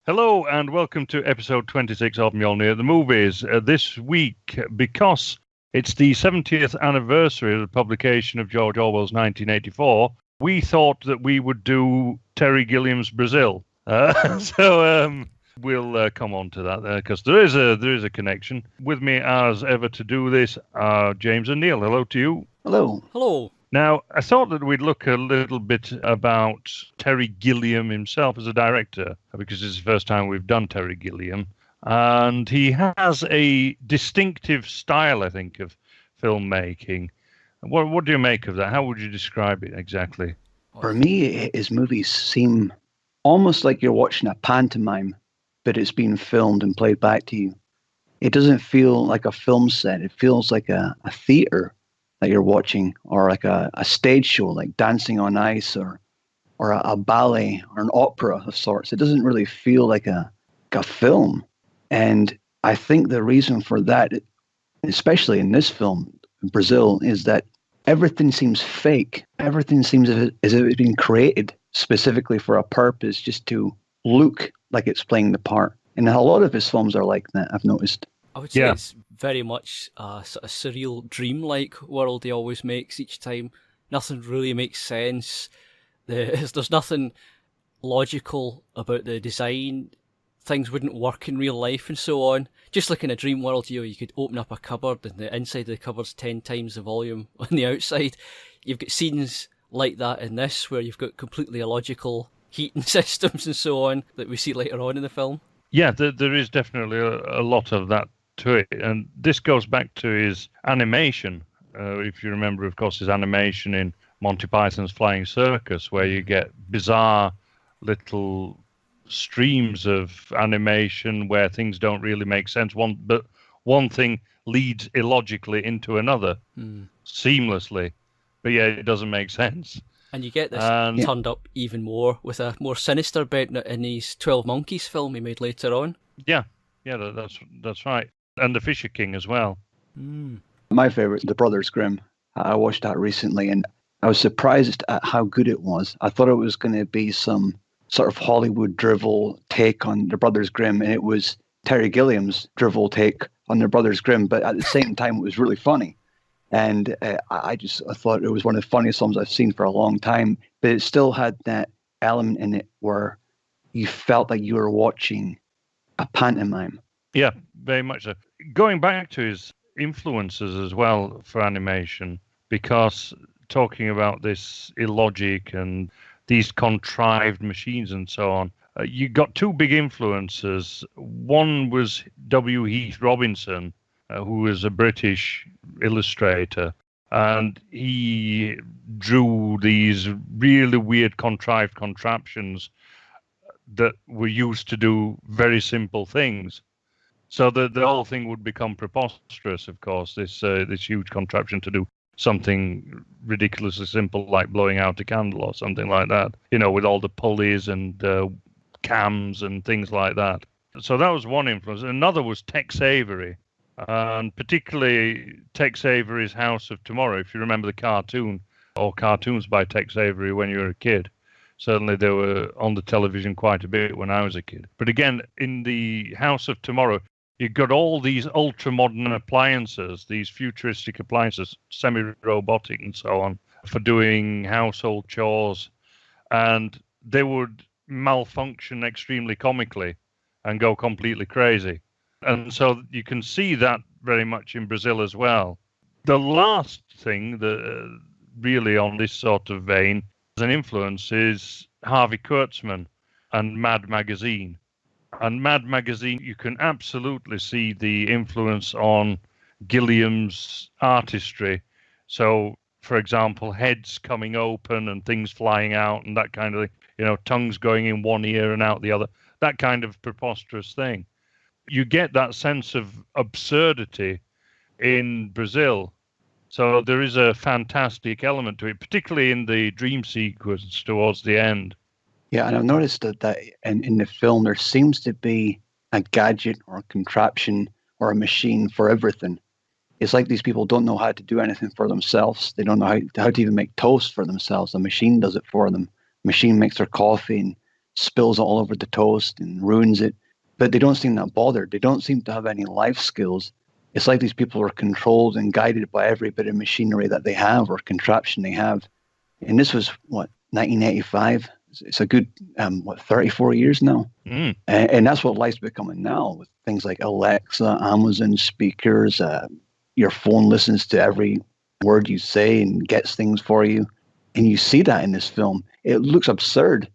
Hello and welcome to episode 26 of Mjolnir the Movies. This week, because it's the 70th anniversary of the publication of George Orwell's 1984, we thought that we would do Terry Gilliam's Brazil. We'll come on to that because there is a connection. With me as ever to do this are James and Neil. Hello to you. Hello. Hello. Now, I thought that we'd look a little bit about Terry Gilliam himself as a director, because it's the first time we've done Terry Gilliam. And he has a distinctive style, I think, of filmmaking. What do you make of that? How would you describe it exactly? For me, his movies seem almost like you're watching a pantomime, but it's being filmed and played back to you. It doesn't feel like a film set. It feels like a theater that you're watching, or like a stage show, like Dancing on Ice, or a ballet or an opera of sorts. It doesn't really feel like a film. And I think the reason for that, especially in this film, Brazil, is that everything seems fake. Everything seems as if it's been created specifically for a purpose, just to look like it's playing the part. And a lot of his films are like that, I've noticed. I would say it's very much a sort of surreal, dreamlike world he always makes each time. Nothing really makes sense. There's nothing logical about the design. Things wouldn't work in real life and so on. Just like in a dream world, you could open up a cupboard and the inside of the cupboard's 10 times the volume on the outside. You've got scenes like that in this, where you've got completely illogical heating systems and so on that we see later on in the film. Yeah, there is definitely a lot of that to it. And this goes back to his animation. If you remember, of course, his animation in Monty Python's Flying Circus, where you get bizarre little streams of animation where things don't really make sense. But one thing leads illogically into another seamlessly. But yeah, it doesn't make sense. And you get this turned up even more with a more sinister bent in his 12 Monkeys film he made later on. Yeah, that's right. And The Fisher King as well. My favorite, The Brothers Grimm. I watched that recently, and I was surprised at how good it was. I thought it was going to be some sort of Hollywood drivel take on The Brothers Grimm, and it was Terry Gilliam's drivel take on The Brothers Grimm, but at the same time, it was really funny. And I thought it was one of the funniest films I've seen for a long time, but it still had that element in it where you felt like you were watching a pantomime. Yeah, very much so. Going back to his influences as well for animation, because talking about this illogic and these contrived machines and so on, you got two big influences. One was W. Heath Robinson, who was a British illustrator, and he drew these really weird contrived contraptions that were used to do very simple things. So the whole thing would become preposterous, of course, this huge contraption to do something ridiculously simple like blowing out a candle or something like that, with all the pulleys and cams and things like that. So that was one influence. Another was Tex Avery, and particularly Tex Avery's House of Tomorrow, if you remember the cartoon or cartoons by Tex Avery when you were a kid. Certainly they were on the television quite a bit when I was a kid. But again, in the House of Tomorrow, you've got all these ultra-modern appliances, these futuristic appliances, semi-robotic and so on, for doing household chores. And they would malfunction extremely comically and go completely crazy. And so you can see that very much in Brazil as well. The last thing that really on this sort of vein as an influence is Harvey Kurtzman and Mad Magazine. And Mad Magazine, you can absolutely see the influence on Gilliam's artistry. So, for example, heads coming open and things flying out and that kind of thing, tongues going in one ear and out the other, that kind of preposterous thing. You get that sense of absurdity in Brazil. So there is a fantastic element to it, particularly in the dream sequence towards the end. Yeah, and I've noticed that in the film, there seems to be a gadget or a contraption or a machine for everything. It's like these people don't know how to do anything for themselves. They don't know how to even make toast for themselves. The machine does it for them. The machine makes their coffee and spills it all over the toast and ruins it. But they don't seem that bothered. They don't seem to have any life skills. It's like these people are controlled and guided by every bit of machinery that they have or contraption they have. And this was, 1985? It's a good, 34 years now? Mm. And that's what life's becoming now with things like Alexa, Amazon speakers. Your phone listens to every word you say and gets things for you. And you see that in this film. It looks absurd.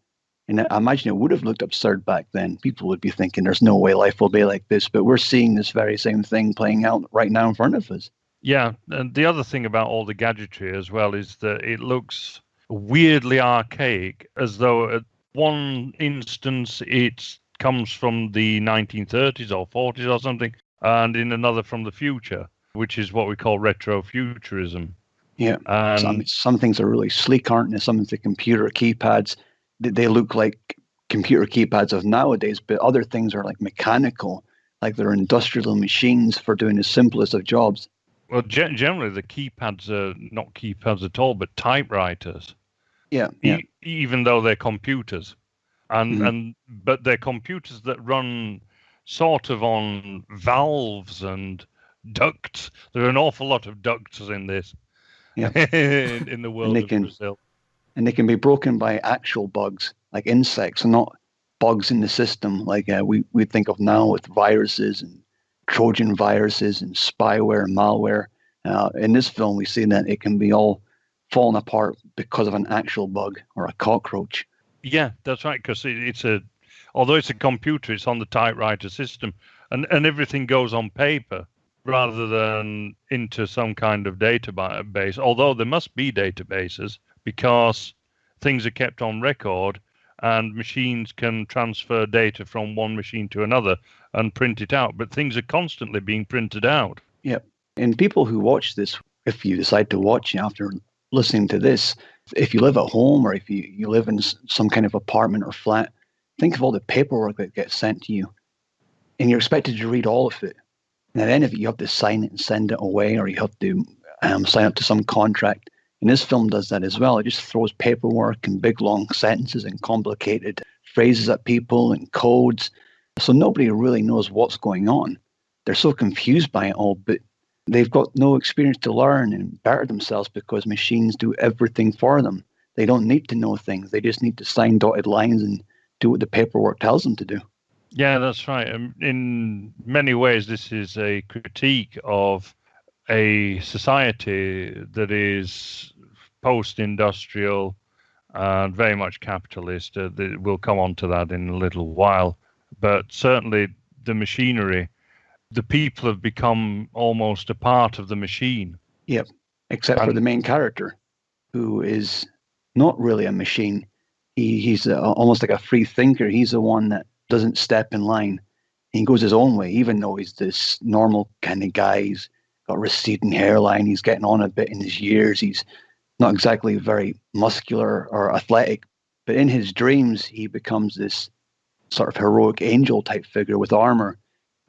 And I imagine it would have looked absurd back then. People would be thinking there's no way life will be like this. But we're seeing this very same thing playing out right now in front of us. Yeah. And the other thing about all the gadgetry as well is that it looks weirdly archaic, as though at one instance it comes from the 1930s or 40s or something, and in another from the future, which is what we call retrofuturism. Yeah. And some things are really sleek, aren't they? Some of the computer keypads, they look like computer keypads of nowadays, but other things are like mechanical, like they're industrial machines for doing the simplest of jobs. well, generally the keypads are not keypads at all, but typewriters. Yeah. Even though they're computers, but they're computers that run sort of on valves and ducts. There are an awful lot of ducts in this. Yeah. in the world of Brazil. And they can be broken by actual bugs, like insects, and not bugs in the system like we think of now with viruses and Trojan viruses and spyware and malware. In this film, we see that it can be all fallen apart because of an actual bug or a cockroach. Yeah, that's right, because although it's a computer, it's on the typewriter system, and everything goes on paper rather than into some kind of database, although there must be databases because things are kept on record and machines can transfer data from one machine to another and print it out, but things are constantly being printed out. Yeah. And people who watch this, if you decide to watch it after listening to this, if you live at home or if you live in some kind of apartment or flat, think of all the paperwork that gets sent to you. And you're expected to read all of it. And at the end of it, you have to sign it and send it away, or you have to sign up to some contract. And this film does that as well. It just throws paperwork and big long sentences and complicated phrases at people and codes. So nobody really knows what's going on. They're so confused by it all, but they've got no experience to learn and better themselves because machines do everything for them. They don't need to know things. They just need to sign dotted lines and do what the paperwork tells them to do. Yeah, that's right. In many ways, this is a critique of a society that is post-industrial and very much capitalist. We'll come on to that in a little while. But certainly the machinery, the people have become almost a part of the machine. Yep, except for the main character, who is not really a machine. He's almost like a free thinker. He's the one that doesn't step in line. He goes his own way, even though he's this normal kind of guy. He's got a receding hairline. He's getting on a bit in his years. He's not exactly very muscular or athletic, but in his dreams, he becomes this sort of heroic angel type figure with armor.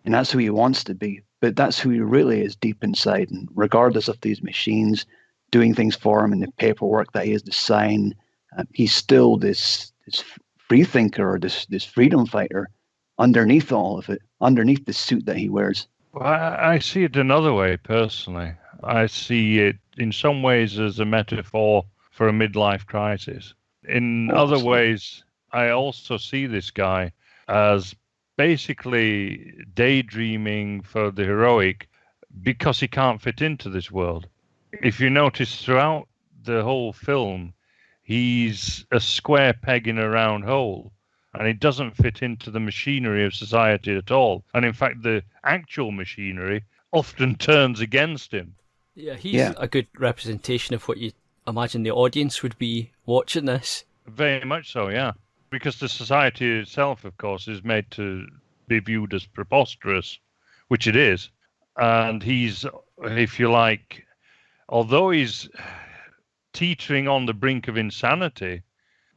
And that's who he wants to be. But that's who he really is deep inside. And regardless of these machines doing things for him and the paperwork that he has to sign, he's still this free thinker or this freedom fighter underneath all of it, underneath the suit that he wears. Well, I see it another way personally. I see it in some ways as a metaphor for a midlife crisis. In other ways, I also see this guy as basically daydreaming for the heroic because he can't fit into this world. If you notice throughout the whole film, he's a square peg in a round hole, and he doesn't fit into the machinery of society at all. And in fact, the actual machinery often turns against him. Yeah, he's a good representation of what you imagine the audience would be watching this. Very much so, yeah. Because the society itself, of course, is made to be viewed as preposterous, which it is. And he's, if you like, although he's teetering on the brink of insanity,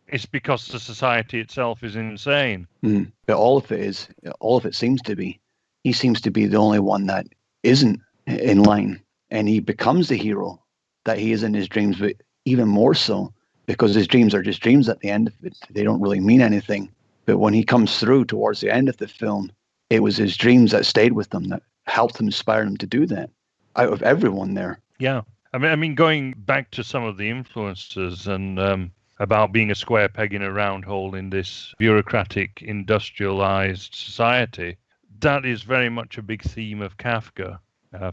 it's because the society itself is insane. But all of it seems to be. He seems to be the only one that isn't in line. And he becomes the hero that he is in his dreams, but even more so because his dreams are just dreams at the end of it. They don't really mean anything. But when he comes through towards the end of the film, it was his dreams that stayed with him, that helped him, inspire him to do that, out of everyone there. Yeah. I mean, going back to some of the influences and about being a square peg in a round hole in this bureaucratic, industrialized society, that is very much a big theme of Kafka.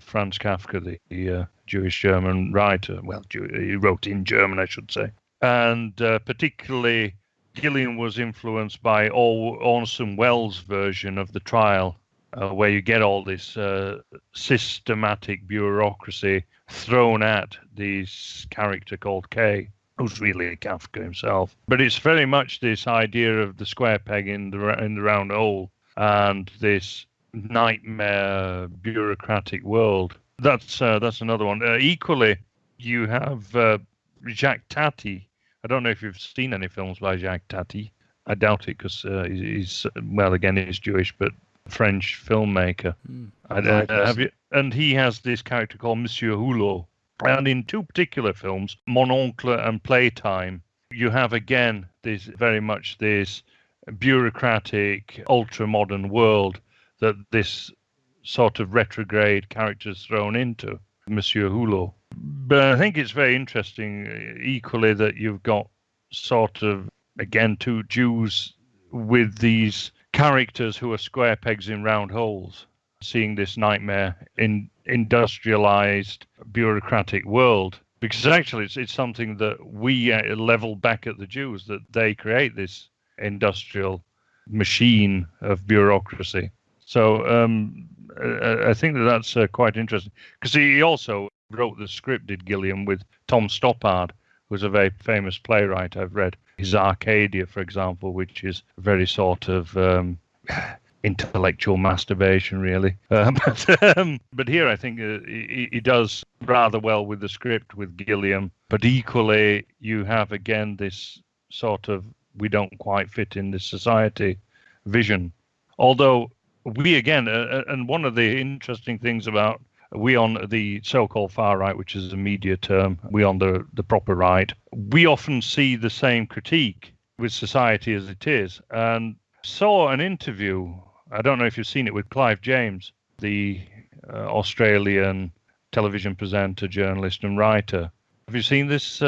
Franz Kafka, the Jewish-German writer. Well, he wrote in German, I should say. And particularly, Gilliam was influenced by Orson Welles' version of The Trial, where you get all this systematic bureaucracy thrown at this character called K, who's really Kafka himself. But it's very much this idea of the square peg in the round hole and this nightmare bureaucratic world. That's another one. Equally, you have Jacques Tati. I don't know if you've seen any films by Jacques Tati. I doubt it because he's Jewish, but French filmmaker. Have you? And he has this character called Monsieur Hulot. And in two particular films, Mon Oncle and Playtime, you have again this very much this bureaucratic, ultra-modern world that this sort of retrograde character is thrown into, Monsieur Hulot. But I think it's very interesting, equally, that you've got sort of, again, two Jews with these characters who are square pegs in round holes, seeing this nightmare in industrialized, bureaucratic world. Because actually it's something that we level back at the Jews, that they create this industrial machine of bureaucracy. So I think that's quite interesting. Because he also wrote the script, did Gilliam, with Tom Stoppard, who's a very famous playwright. I've read his Arcadia, for example, which is very sort of intellectual masturbation, really. But here I think he does rather well with the script with Gilliam. But equally, you have again this sort of we don't quite fit in this society vision. Although we again, and one of the interesting things about we on the so-called far right, which is a media term, we on the proper right, we often see the same critique with society as it is. And saw an interview, I don't know if you've seen it, with Clive James, the Australian television presenter, journalist and writer. Have you seen this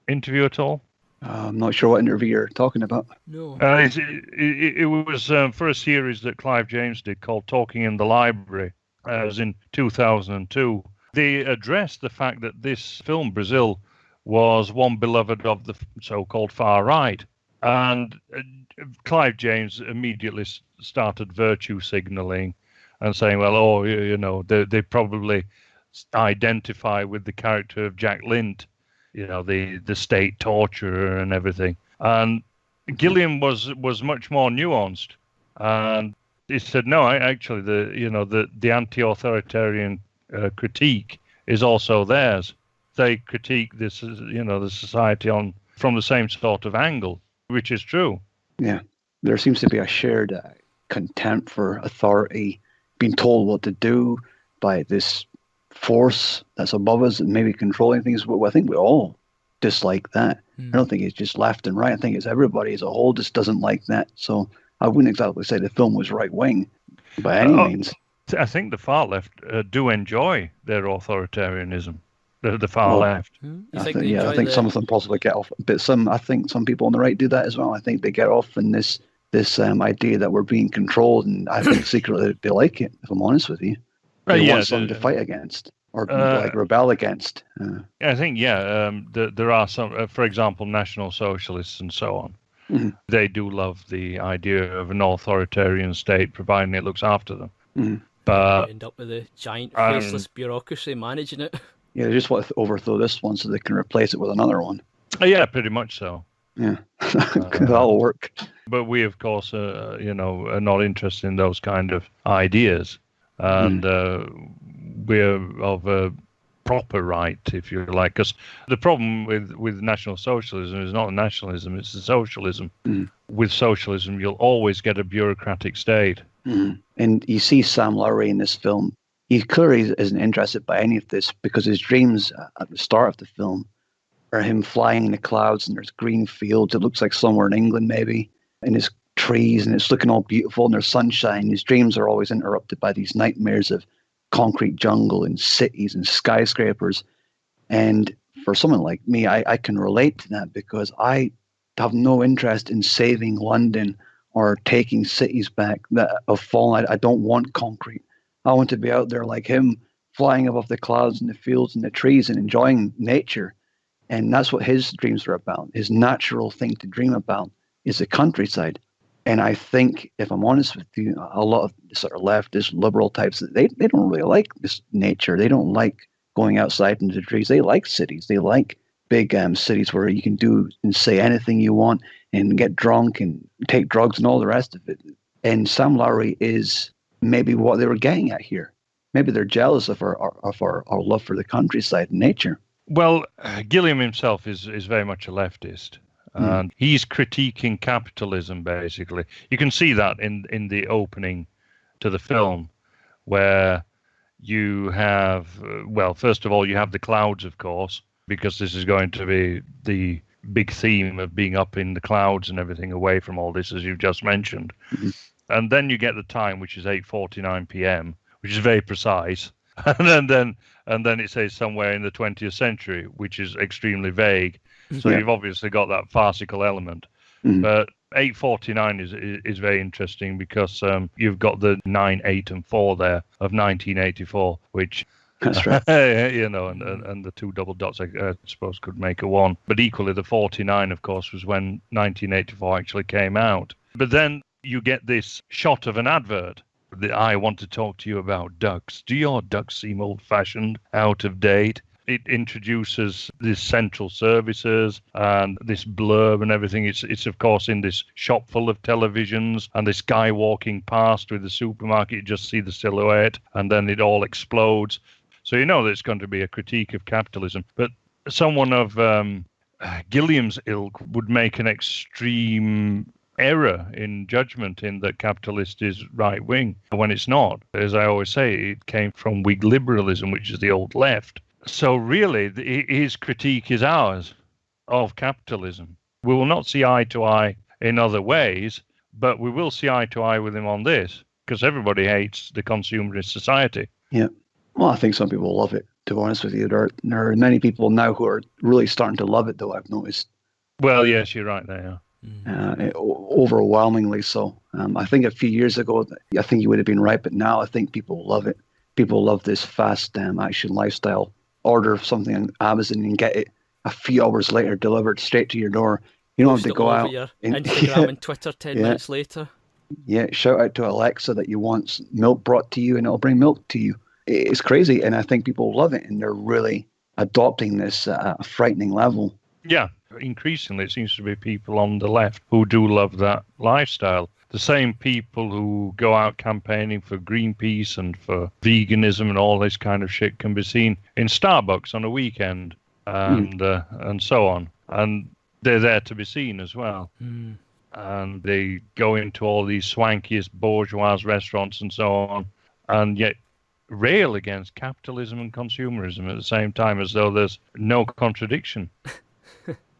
interview at all? I'm not sure what interview you're talking about. No. It was for a series that Clive James did called Talking in the Library. It was in 2002. They addressed the fact that this film, Brazil, was one beloved of the so-called far right. And Clive James immediately started virtue signaling and saying, well, they probably identify with the character of Jack Lint, the state torturer and everything. And Gilliam was much more nuanced. And he said, no, actually, the anti-authoritarian critique is also theirs. They critique this, the society from the same sort of angle, which is true. Yeah, there seems to be a shared contempt for authority, being told what to do by this force that's above us and maybe controlling things. I think we all dislike that. I don't think it's just left and right. I think it's everybody as a whole just doesn't like that. So I wouldn't exactly say the film was right-wing by any means. I think the far left do enjoy their authoritarianism. The far left. I think some of them possibly get off, but I think some people on the right do that as well. I think they get off in this idea that we're being controlled, and I think secretly they like it, if I'm honest with you. They want something to fight against or rebel against. I think, there are some, for example, National Socialists and so on. Mm-hmm. They do love the idea of an authoritarian state, providing it looks after them. Mm-hmm. But you end up with a giant faceless bureaucracy managing it. Yeah, they just want to overthrow this one so they can replace it with another one. Yeah, pretty much so. Yeah, that'll work. But we, of course, are not interested in those kind of ideas. And we're of a proper right, if you like. Because the problem with National Socialism is not nationalism, it's the socialism. With socialism, you'll always get a bureaucratic state. And you see Sam Lowry in this film. He clearly isn't interested by any of this because his dreams at the start of the film are him flying in the clouds and there's green fields. It looks like somewhere in England maybe. And his trees and it's looking all beautiful and there's sunshine. His dreams are always interrupted by these nightmares of concrete jungle and cities and skyscrapers. And for someone like me, I can relate to that because I have no interest in saving London or taking cities back that have fallen. I don't want concrete. I want to be out there like him, flying above the clouds and the fields and the trees and enjoying nature. And that's what his dreams are about. His natural thing to dream about is the countryside. And I think, if I'm honest with you, a lot of sort of leftist, liberal types, they don't really like this nature. They don't like going outside into the trees. They like cities. They like big cities where you can do and say anything you want and get drunk and take drugs and all the rest of it. And Sam Lowry is maybe what they were getting at here. Maybe they're jealous of our love for the countryside and nature. Well, Gilliam himself is very much a leftist. And he's critiquing capitalism, basically. You can see that in the opening to the film, where you have, well, first of all, you have the clouds, of course, because this is going to be the big theme of being up in the clouds and everything away from all this, as you've just mentioned. Mm-hmm. And then you get the time, which is 8:49 p.m., which is very precise. And then it says somewhere in the 20th century, which is extremely vague. So you've obviously got that farcical element. Mm-hmm. But 8:49 is very interesting because you've got the 9, 8, and 4 there of 1984, which that's right. And the two double dots I suppose could make a 1. But equally, the 49, of course, was when 1984 actually came out. But then you get this shot of an advert. I want to talk to you about ducks. Do your ducks seem old-fashioned, out of date? It introduces these central services and this blurb and everything. It's of course in this shop full of televisions and this guy walking past with the supermarket. You just see the silhouette and then it all explodes. So you know that it's going to be a critique of capitalism. But someone of Gilliam's ilk would make an extreme error in judgment in that capitalist is right wing when it's not. As I always say, it came from Whig liberalism, which is the old left. So really, his critique is ours of capitalism. We will not see eye to eye in other ways, but we will see eye to eye with him on this, because everybody hates the consumerist society. Yeah. Well, I think some people love it, to be honest with you. There are many people now who are really starting to love it, though, I've noticed. Well, yes, you're right there. Overwhelmingly so. I think a few years ago, I think you would have been right, but now I think people love it. People love this fast action lifestyle. Order something on Amazon and get it a few hours later delivered straight to your door. You don't have to go out. Instagram and Twitter 10 minutes later. Yeah, shout out to Alexa that you want milk brought to you and it'll bring milk to you. It's crazy, and I think people love it, and they're really adopting this at a frightening level. Yeah, increasingly it seems to be people on the left who do love that lifestyle. The same people who go out campaigning for Greenpeace and for veganism and all this kind of shit can be seen in Starbucks on a weekend and so on. And they're there to be seen as well. And they go into all these swankiest bourgeois restaurants and so on, and yet rail against capitalism and consumerism at the same time, as though there's no contradiction.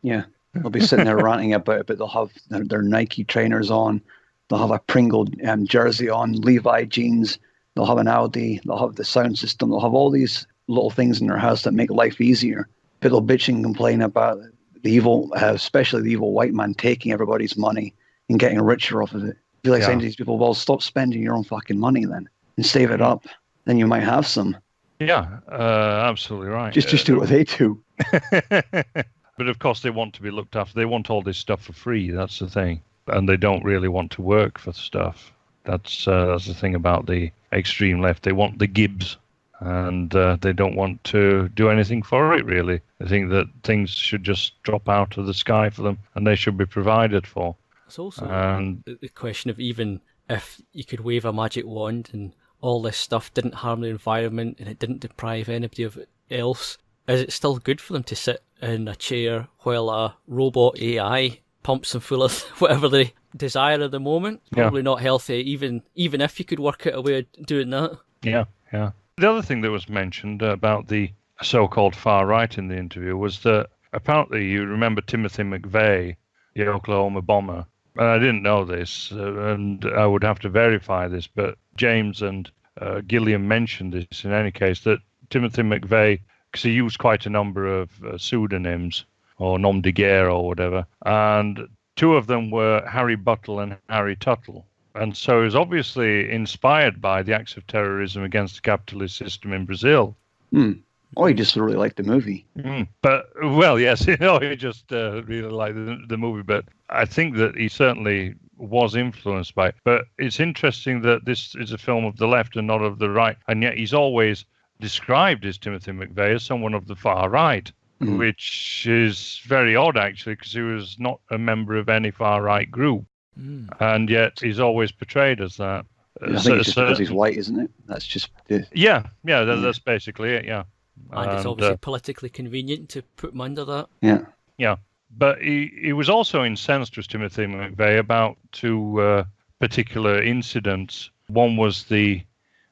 Yeah, they'll be sitting there ranting about it, but they'll have their Nike trainers on. They'll have a Pringle jersey on, Levi jeans. They'll have an Audi. They'll have the sound system. They'll have all these little things in their house that make life easier. But they'll bitch and complain about the evil, especially the evil white man taking everybody's money and getting richer off of it. I feel like saying to these people, well, stop spending your own fucking money then and save it up. Then you might have some. Yeah, absolutely right. Just do what they do. But of course they want to be looked after. They want all this stuff for free. That's the thing. And they don't really want to work for stuff. That's the thing about the extreme left. They want the gibs, and they don't want to do anything for it, really. They think that things should just drop out of the sky for them, and they should be provided for. It's also the question of, even if you could wave a magic wand and all this stuff didn't harm the environment and it didn't deprive anybody of it else, is it still good for them to sit in a chair while a robot AI pumps them full of whatever they desire at the moment? Probably not healthy, even if you could work out a way of doing that. Yeah. The other thing that was mentioned about the so-called far right in the interview was that apparently, you remember Timothy McVeigh, the Oklahoma bomber, I didn't know this, and I would have to verify this, but James and Gilliam mentioned this in any case, that Timothy McVeigh, because he used quite a number of pseudonyms, or nom de guerre or whatever, and two of them were Harry Buttle and Harry Tuttle. And so he was obviously inspired by the acts of terrorism against the capitalist system in Brazil. Oh, he just really liked the movie. But, well, yes, he just really liked the movie. But I think that he certainly was influenced by it. But it's interesting that this is a film of the left and not of the right. And yet he's always described as Timothy McVeigh as someone of the far right, which is very odd, actually, because he was not a member of any far right group. And yet he's always portrayed as that. I think it's just because he's white, isn't it? That's just yeah, that's basically it, yeah. And it's obviously politically convenient to put him under that. Yeah. But he was also incensed, was Timothy McVeigh, about two particular incidents. One was the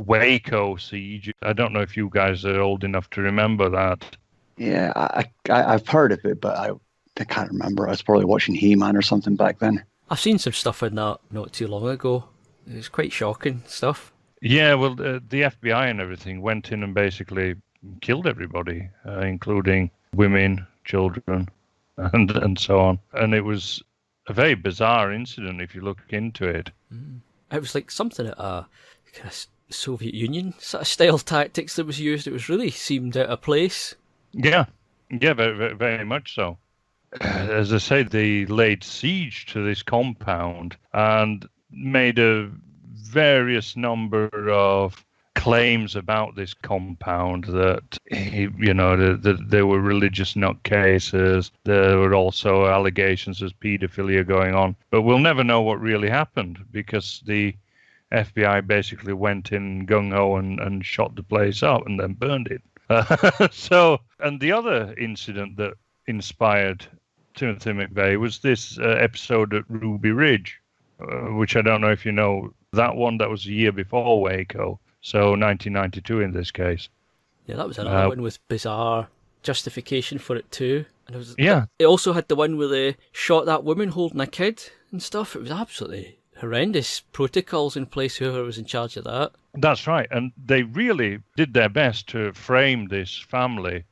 Waco siege. I don't know if you guys are old enough to remember that. Yeah, I've heard of it, but I can't remember. I was probably watching He-Man or something back then. I've seen some stuff in that not too long ago. It was quite shocking stuff. Yeah, well, the FBI and everything went in and basically killed everybody, including women, children, and so on. And it was a very bizarre incident if you look into it. It was like something at a kind of Soviet Union sort of style tactics that was used. It was really seemed out of place. Yeah, very, very much so. As I said, they laid siege to this compound and made a various number of claims about this compound, that that there were religious nutcases. There were also allegations of paedophilia going on, but we'll never know what really happened because the FBI basically went in gung-ho and shot the place up and then burned it. And the other incident that inspired Timothy McVeigh was this episode at Ruby Ridge, which I don't know if you know. That one, that was a year before Waco, so 1992 in this case. Yeah, that was another one with bizarre justification for it too. And it also had the one where they shot that woman holding a kid and stuff. It was absolutely horrendous protocols in place, whoever was in charge of that. That's right, and they really did their best to frame this family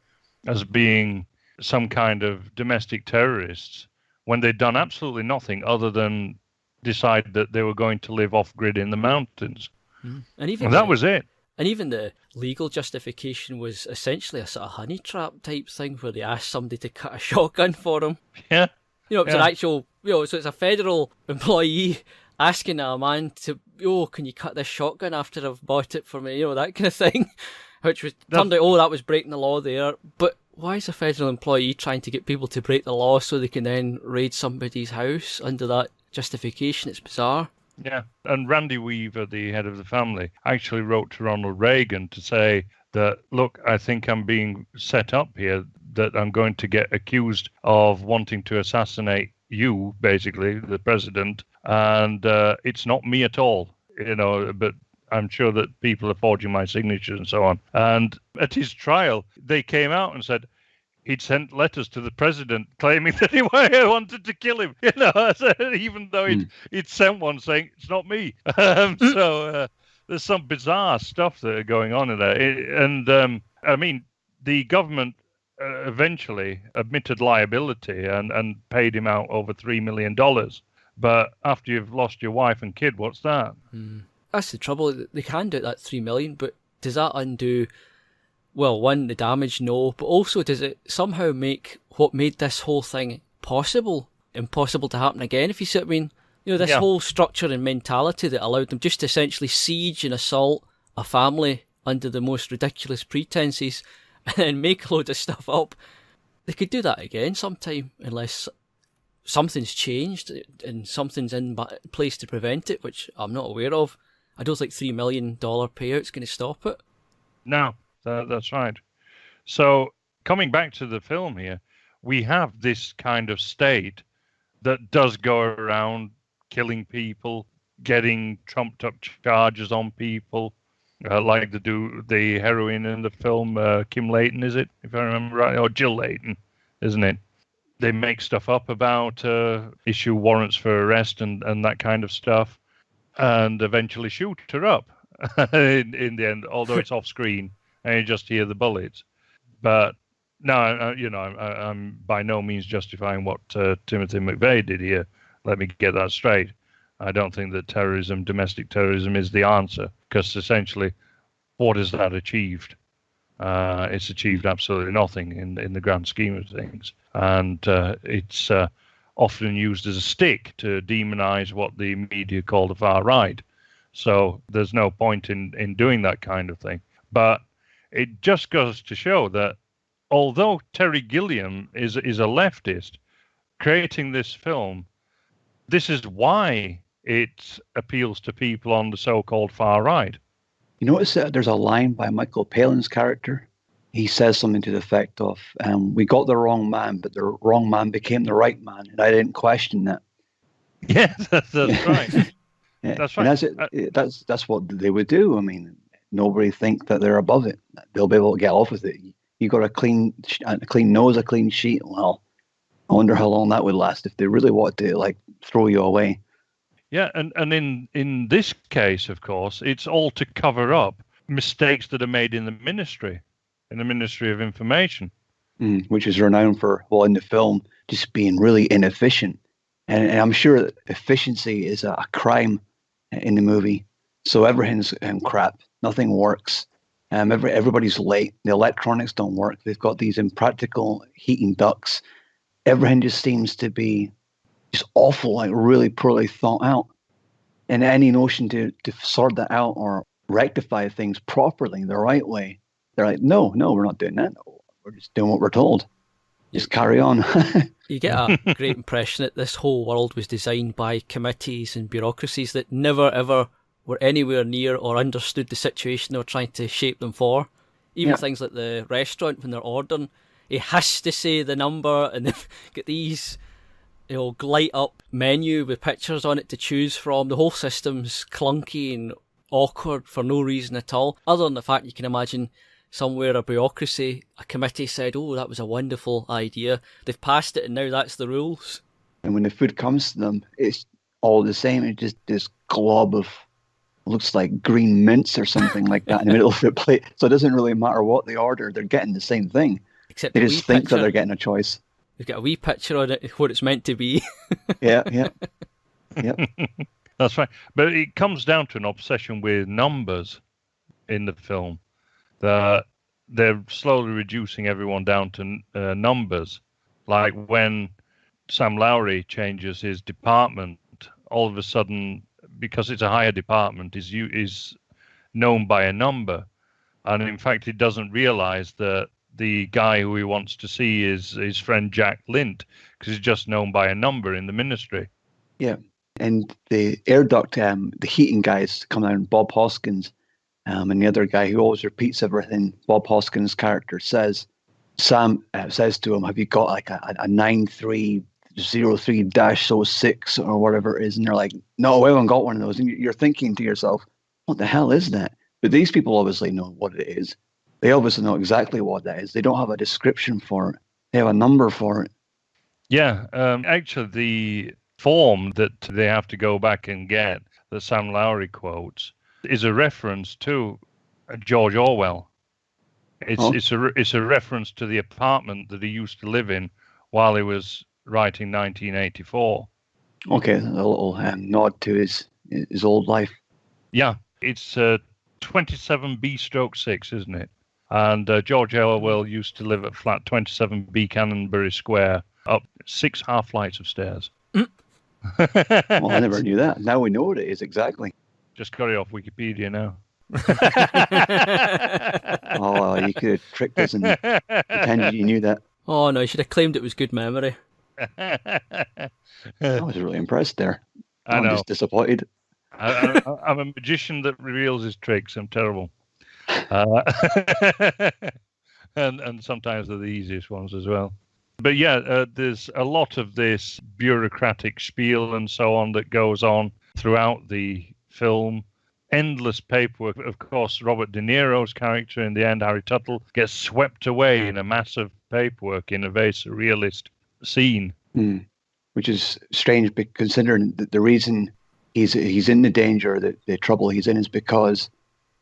as being some kind of domestic terrorists when they'd done absolutely nothing other than decide that they were going to live off-grid in the mountains. And that was it. And even the legal justification was essentially a sort of honey trap type thing where they asked somebody to cut a shotgun for them. Yeah. It was an actual, so it's a federal employee asking a man to, can you cut this shotgun after I've bought it for me? That kind of thing. Which was turned out, that was breaking the law there. But why is a federal employee trying to get people to break the law so they can then raid somebody's house under that justification? It's bizarre. Yeah, and Randy Weaver, the head of the family, actually wrote to Ronald Reagan to say that, look, I think I'm being set up here, that I'm going to get accused of wanting to assassinate you, basically, the president, and it's not me at all, but I'm sure that people are forging my signature and so on. And at his trial, they came out and said he'd sent letters to the president claiming that he wanted to kill him, even though he'd sent one saying it's not me. So there's some bizarre stuff that are going on in there. And I mean, the government eventually admitted liability and paid him out over $3 million. But after you've lost your wife and kid, what's that? That's the trouble. They can do that $3 million, but does that undo, well, one, the damage? No, but also does it somehow make what made this whole thing impossible to happen again, if you see what I mean? This whole structure and mentality that allowed them just to essentially siege and assault a family under the most ridiculous pretenses and then make a load of stuff up. They could do that again sometime unless something's changed and something's in place to prevent it, which I'm not aware of. I don't think $3 million payout's going to stop it. No, that's right. So coming back to the film here, we have this kind of state that does go around killing people, getting trumped up charges on people, like they do the heroine in the film, Kim Layton, is it? If I remember right, or Jill Layton, isn't it? They make stuff up about issue warrants for arrest and that kind of stuff, and eventually shoot her up in the end, although it's off screen and you just hear the bullets. But no, I'm by no means justifying what Timothy McVeigh did here. Let me get that straight. I don't think that domestic terrorism, is the answer, because essentially, what has that achieved? It's achieved absolutely nothing in the grand scheme of things. And it's often used as a stick to demonize what the media call the far right. So there's no point in doing that kind of thing. But it just goes to show that although Terry Gilliam is a leftist, creating this film, this is why it appeals to people on the so-called far right. You notice that there's a line by Michael Palin's character. He says something to the effect of, we got the wrong man, but the wrong man became the right man, and I didn't question that. Yeah, that's right. Yeah. That's right. And that's what they would do. I mean, nobody think that they're above it. They'll be able to get off with it. You got a clean nose, a clean sheet. Well, I wonder how long that would last if they really wanted to like throw you away. Yeah, and in this case, of course, it's all to cover up mistakes that are made in the Ministry of Information. Which is renowned for, well, in the film, just being really inefficient. And I'm sure that efficiency is a crime in the movie. So everything's crap. Nothing works. Everybody's late. The electronics don't work. They've got these impractical heating ducts. Everything just seems to be just awful, like really poorly thought out. And any notion to sort that out or rectify things properly, the right way, they're like, no, we're not doing that. No, we're just doing what we're told. Just carry on. You get a great impression that this whole world was designed by committees and bureaucracies that never, ever were anywhere near or understood the situation they were trying to shape them for. Even things like the restaurant, when they're ordering, it has to say the number, and they've got these light up menu with pictures on it to choose from. The whole system's clunky and awkward for no reason at all, other than the fact you can imagine somewhere a bureaucracy, a committee said, oh, that was a wonderful idea. They've passed it and now that's the rules. And when the food comes to them, it's all the same. It's just this glob of, looks like green mints or something like that in the middle of the plate. So it doesn't really matter what they order. They're getting the same thing. Except they just think that they're getting a choice. They've got a wee picture on it, what it's meant to be. Yeah. That's right. But it comes down to an obsession with numbers in the film. They're slowly reducing everyone down to numbers. Like when Sam Lowry changes his department, all of a sudden, because it's a higher department, is known by a number. And in fact, he doesn't realize that the guy who he wants to see is his friend Jack Lint, because he's just known by a number in the Ministry. Yeah. And the air duct, the heating guys come out, Bob Hoskins, and the other guy who always repeats everything Bob Hoskins' character says. Sam says to him, have you got like a 9303-06 or whatever it is? And they're like, no, we haven't got one of those. And you're thinking to yourself, what the hell is that? But these people obviously know what it is. They obviously know exactly what that is. They don't have a description for it. They have a number for it. Yeah, actually, the form that they have to go back and get that Sam Lowry quotes is a reference to George Orwell. It's a reference to the apartment that he used to live in while he was writing 1984. Okay, a little nod to his old life. Yeah, it's 27B/6, isn't it? And George Orwell used to live at flat 27B Canonbury Square, up 6 half flights of stairs. Well, I never knew that. Now we know what it is exactly. Just got it off Wikipedia now. Oh, you could have tricked us and pretended you knew that. Oh, no, you should have claimed it was good memory. I was really impressed there. I'm just disappointed. I'm a magician that reveals his tricks. I'm terrible. And sometimes they're the easiest ones as well. But yeah, there's a lot of this bureaucratic spiel and so on that goes on throughout the film. Endless paperwork. Of course, Robert De Niro's character in the end, Harry Tuttle, gets swept away in a mass of paperwork in a very surrealist scene. Which is strange, considering that the reason he's in the danger, the trouble he's in, is because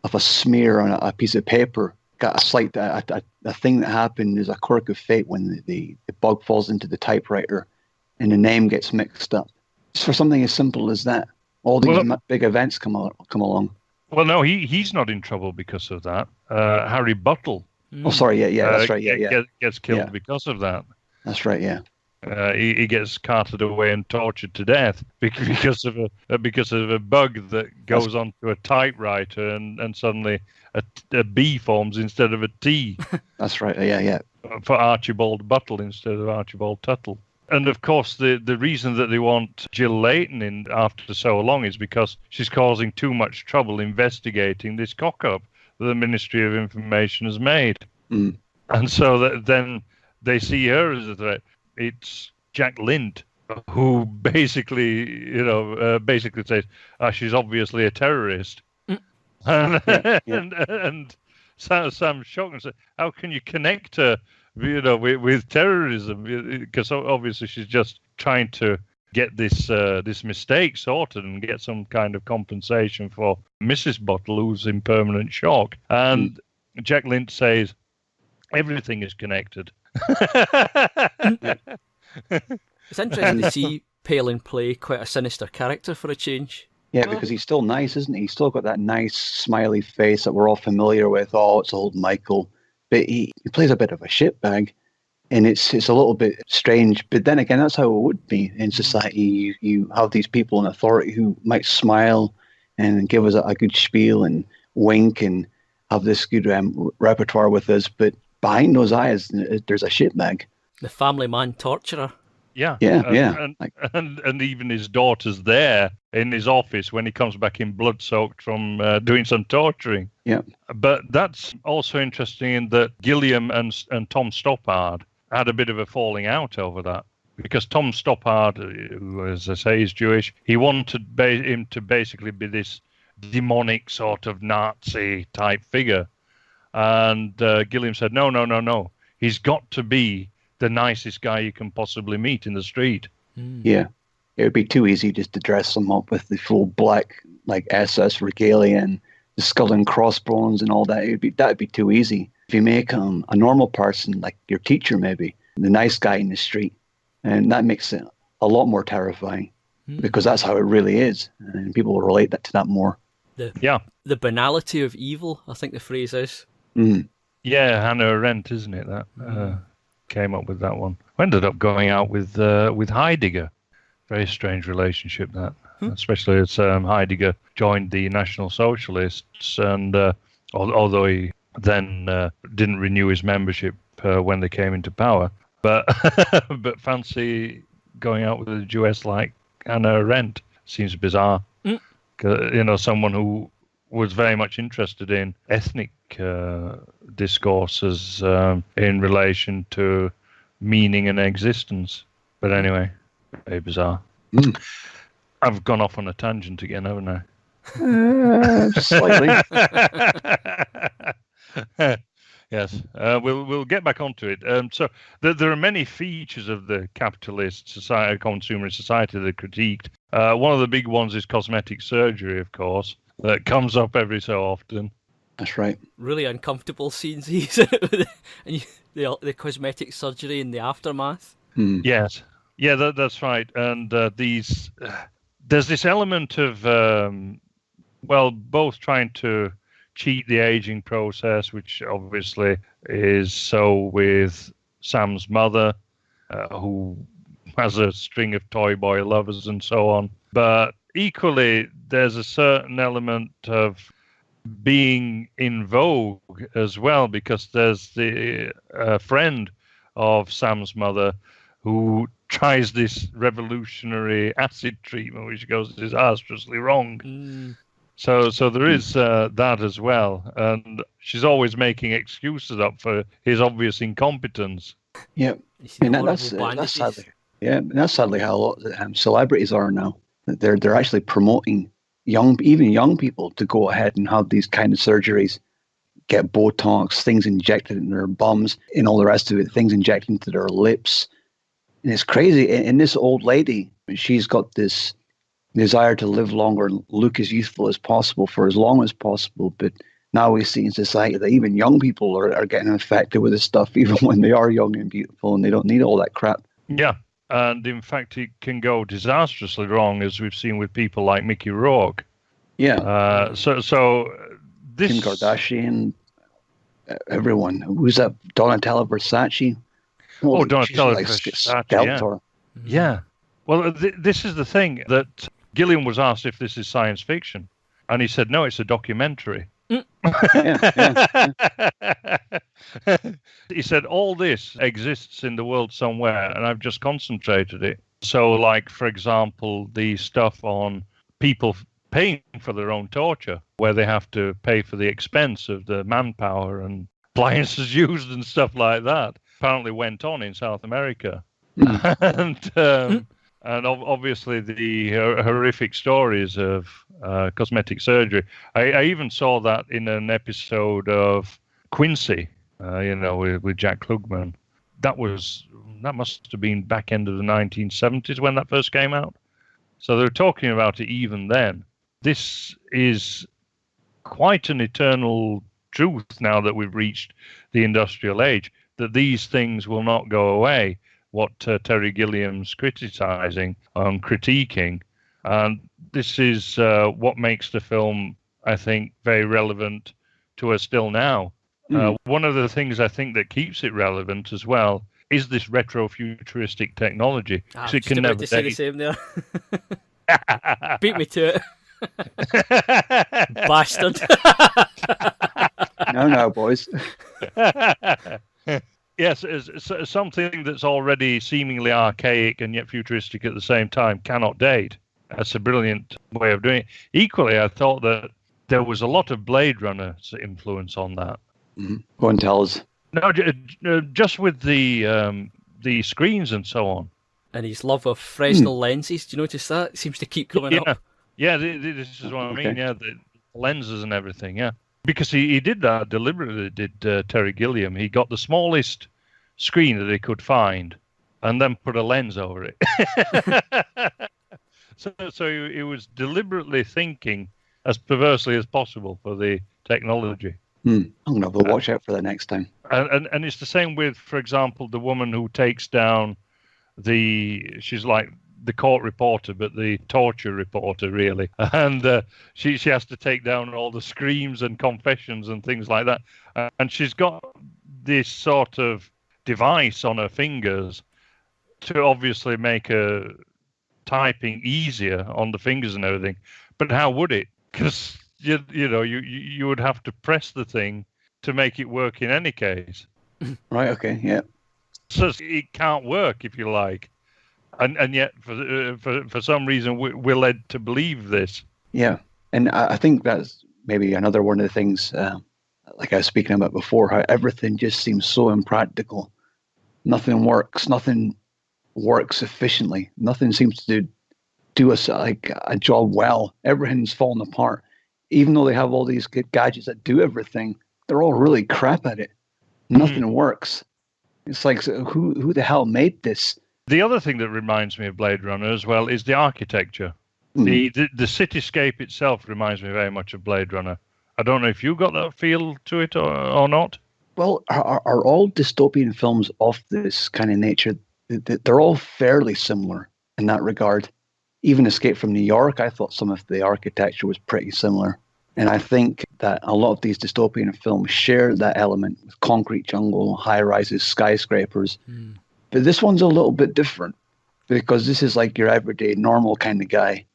of a smear on a piece of paper. Got a slight a thing that happened is a quirk of fate when the bug falls into the typewriter and the name gets mixed up. Just for something as simple as that, all these big events come along. Well, no, he's not in trouble because of that. Harry Buttle. Oh, sorry, that's right. Gets killed because of that. That's right. Yeah. He gets carted away and tortured to death because of a bug that goes onto a typewriter and suddenly a B forms instead of a T. That's right. Yeah. For Archibald Buttle instead of Archibald Tuttle. And of course, the reason that they want Jill Layton in after so long is because she's causing too much trouble investigating this cock-up that the Ministry of Information has made. And so then they see her as a threat. It's Jack Lint, who basically says, she's obviously a terrorist. And Sam's shocked and says, how can you connect her, with terrorism? Because obviously she's just trying to get this mistake sorted and get some kind of compensation for Mrs. Buttle, who's in permanent shock. And Jack Lint says, everything is connected. It's interesting to see Palin play quite a sinister character for a change. Yeah, because he's still nice, isn't he? He's still got that nice smiley face that we're all familiar with. Oh, it's old Michael. But he plays a bit of a shitbag, and it's a little bit strange. But then again, that's how it would be in society. You have these people in authority who might smile and give us a good spiel and wink and have this good repertoire with us, but behind those eyes, there's a shitbag. The family man torturer. Yeah. And even his daughter's there in his office when he comes back in blood-soaked from doing some torturing. Yeah. But that's also interesting in that Gilliam and Tom Stoppard had a bit of a falling out over that. Because Tom Stoppard, who, as I say, is Jewish, he wanted him to basically be this demonic sort of Nazi-type figure. And Gilliam said, no. He's got to be the nicest guy you can possibly meet in the street. Yeah. It would be too easy just to dress him up with the full black, like SS regalia and the skull and crossbones and all that. That'd be too easy. If you make him a normal person, like your teacher maybe, the nice guy in the street, and that makes it a lot more terrifying because that's how it really is. And people will relate to that more. The banality of evil, I think the phrase is. Yeah, Hannah Arendt, isn't it? That came up with that one. We ended up going out with Heidegger. Very strange relationship that, especially as Heidegger joined the National Socialists, and although he then didn't renew his membership when they came into power, but fancy going out with a Jewess like Hannah Arendt seems bizarre. Someone who was very much interested in ethnic discourses in relation to meaning and existence. But anyway, very bizarre. I've gone off on a tangent again, haven't I? Slightly. Yes, we'll get back onto it. So there are many features of the capitalist society, consumerist society that are critiqued. One of the big ones is cosmetic surgery, of course, that comes up every so often. That's right. Really uncomfortable scenes he's in it, and the cosmetic surgery and the aftermath. Yes, yeah, that's right. And there's this element of both trying to cheat the aging process, which obviously is so with Sam's mother, who has a string of toy boy lovers and so on. But equally, there's a certain element of being in vogue as well, because there's the friend of Sam's mother who tries this revolutionary acid treatment, which goes disastrously wrong. So there is that as well, and she's always making excuses up for his obvious incompetence. Yeah, and that's sadly. Yeah, that's sadly how a lot of celebrities are now. They're actually promoting even young people to go ahead and have these kind of surgeries, get Botox, things injected in their bums, and all the rest of it, things injected into their lips. And it's crazy. And this old lady, she's got this desire to live longer and look as youthful as possible for as long as possible. But now we see in society that even young people are getting infected with this stuff, even when they are young and beautiful and they don't need all that crap. Yeah. And in fact, it can go disastrously wrong, as we've seen with people like Mickey Rourke. Yeah. So this... Kim Kardashian, everyone. Who's that? Donatella Versace? Oh, Donatella Versace, yeah. Well, this is the thing, that Gilliam was asked if this is science fiction, and he said, no, it's a documentary. Yeah. He said, all this exists in the world somewhere, and I've just concentrated it. So, like, for example, the stuff on people paying for their own torture, where they have to pay for the expense of the manpower and appliances used and stuff like that, apparently went on in South America. And obviously the horrific stories of cosmetic surgery. I even saw that in an episode of Quincy, with Jack Klugman. That must have been back end of the 1970s when that first came out. So they were talking about it even then. This is quite an eternal truth now that we've reached the industrial age, that these things will not go away. What Terry Gilliam's critiquing. And this is what makes the film, I think, very relevant to us still now. One of the things I think that keeps it relevant as well is this retro-futuristic technology. It can never say the same there. Beat me to it. Bastard. No, boys. Yes, something that's already seemingly archaic and yet futuristic at the same time cannot date. That's a brilliant way of doing it. Equally, I thought that there was a lot of Blade Runner's influence on that. Mm-hmm. Go and tell us. No, just with the screens and so on. And his love of Fresnel lenses. Do you notice that? It seems to keep coming up. Yeah, this is what I mean. Yeah, the lenses and everything. Yeah, because he did that deliberately. Did Terry Gilliam? He got the smallest screen that he could find, and then put a lens over it. so he was deliberately thinking as perversely as possible for the technology. I'm gonna have to watch out for that next time. And it's the same with, for example, the woman who takes down she's like the court reporter, but the torture reporter, really. And she has to take down all the screams and confessions and things like that. And she's got this sort of device on her fingers to obviously make her typing easier on the fingers and everything. But how would it? Because you would have to press the thing to make it work in any case. Right. Okay. Yeah. So it can't work, if you like. And yet, for some reason, we're led to believe this. Yeah, and I think that's maybe another one of the things, like I was speaking about before, how everything just seems so impractical. Nothing works. Nothing works efficiently. Nothing seems to do a job well. Everything's falling apart. Even though they have all these good gadgets that do everything, they're all really crap at it. Nothing works. It's like, so who the hell made this? The other thing that reminds me of Blade Runner as well is the architecture. The cityscape itself reminds me very much of Blade Runner. I don't know if you got that feel to it or not. Well, are all dystopian films of this kind of nature? They're all fairly similar in that regard. Even Escape from New York, I thought some of the architecture was pretty similar. And I think that a lot of these dystopian films share that element with concrete jungle, high-rises, skyscrapers. But this one's a little bit different because this is like your everyday, normal kind of guy,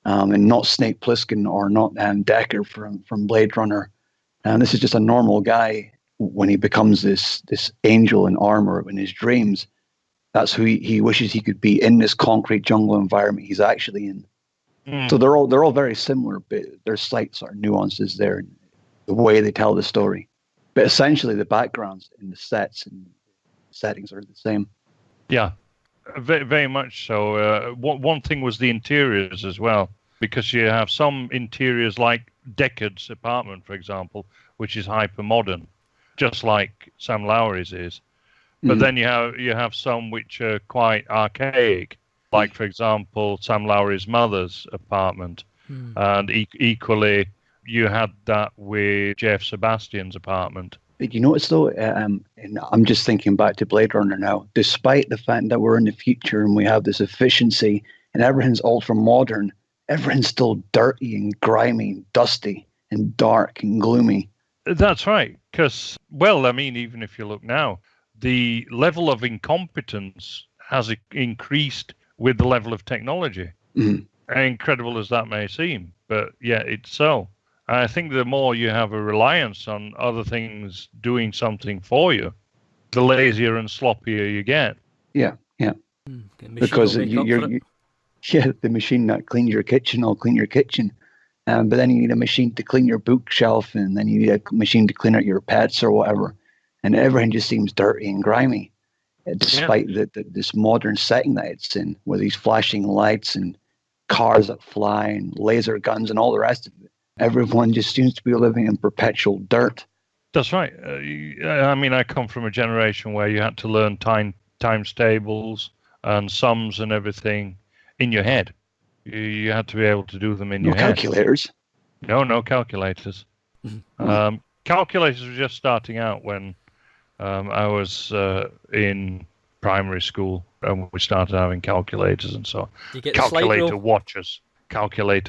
and not Snake Plissken or not Decker from Blade Runner. And this is just a normal guy when he becomes this angel in armor in his dreams. That's who he wishes he could be in this concrete jungle environment he's actually in. So they're all very similar, but there's slight sort of nuances there in the way they tell the story. But essentially, the backgrounds and the sets and settings are the same. Yeah, very, very much so. One thing was the interiors as well, because you have some interiors like Deckard's apartment, for example, which is hyper modern, just like Sam Lowry's is. But then you have some which are quite archaic, like, for example, Sam Lowry's mother's apartment. And equally, you had that with Jeff Sebastian's apartment. But you notice, though, and I'm just thinking back to Blade Runner now, despite the fact that we're in the future and we have this efficiency and everything's ultra-modern, everything's still dirty and grimy and dusty and dark and gloomy. That's right, because, well, I mean, even if you look now, the level of incompetence has increased with the level of technology. Incredible as that may seem, but yeah, it's so. I think the more you have a reliance on other things doing something for you, the lazier and sloppier you get. Yeah. Because the machine that cleans your kitchen will clean your kitchen. But then you need a machine to clean your bookshelf, and then you need a machine to clean out your pets or whatever. And everything just seems dirty and grimy, despite this modern setting that it's in, with these flashing lights and cars that fly and laser guns and all the rest of it. Everyone just seems to be living in perpetual dirt. That's right. I mean, I come from a generation where you had to learn times tables and sums and everything in your head. You had to be able to do them in your head. No calculators. No calculators. Calculators were just starting out when I was in primary school, and we started having calculators and so on. You get calculator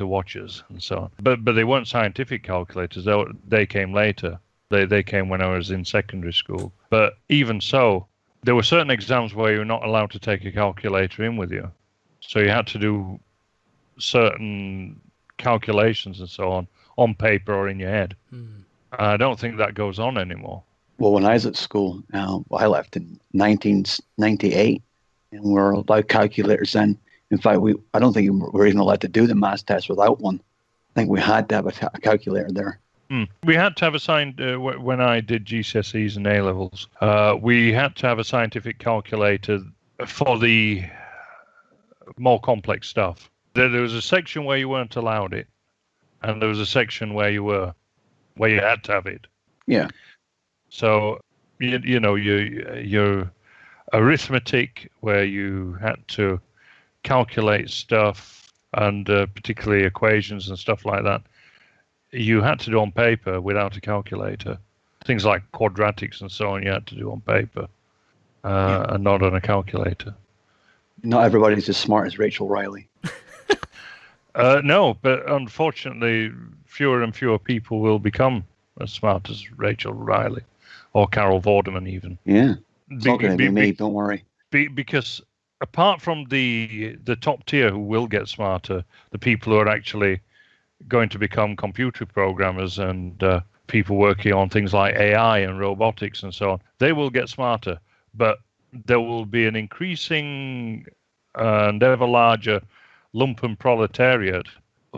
watches and so on. But they weren't scientific calculators. They came later. They came when I was in secondary school. But even so, there were certain exams where you were not allowed to take a calculator in with you. So you had to do certain calculations and so on paper or in your head. I don't think that goes on anymore. Well, when I was at school, I left in 1998, and we were allowed calculators then. In fact, I don't think we were even allowed to do the maths test without one. I think we had to have a calculator there. We had to have when I did GCSEs and A-levels, we had to have a scientific calculator for the more complex stuff. There was a section where you weren't allowed it, and there was a section where you had to have it. Yeah. So, your arithmetic, where you had to calculate stuff, and particularly equations and stuff like that, you had to do on paper without a calculator. Things like quadratics and so on, you had to do on paper and not on a calculator. Not everybody's as smart as Rachel Riley. No, but unfortunately, fewer and fewer people will become as smart as Rachel Riley or Carol Vorderman even. Yeah, it's not going to be me, don't worry. Because apart from the top tier who will get smarter, the people who are actually going to become computer programmers and people working on things like AI and robotics and so on, they will get smarter. But there will be an increasing and ever larger lumpen proletariat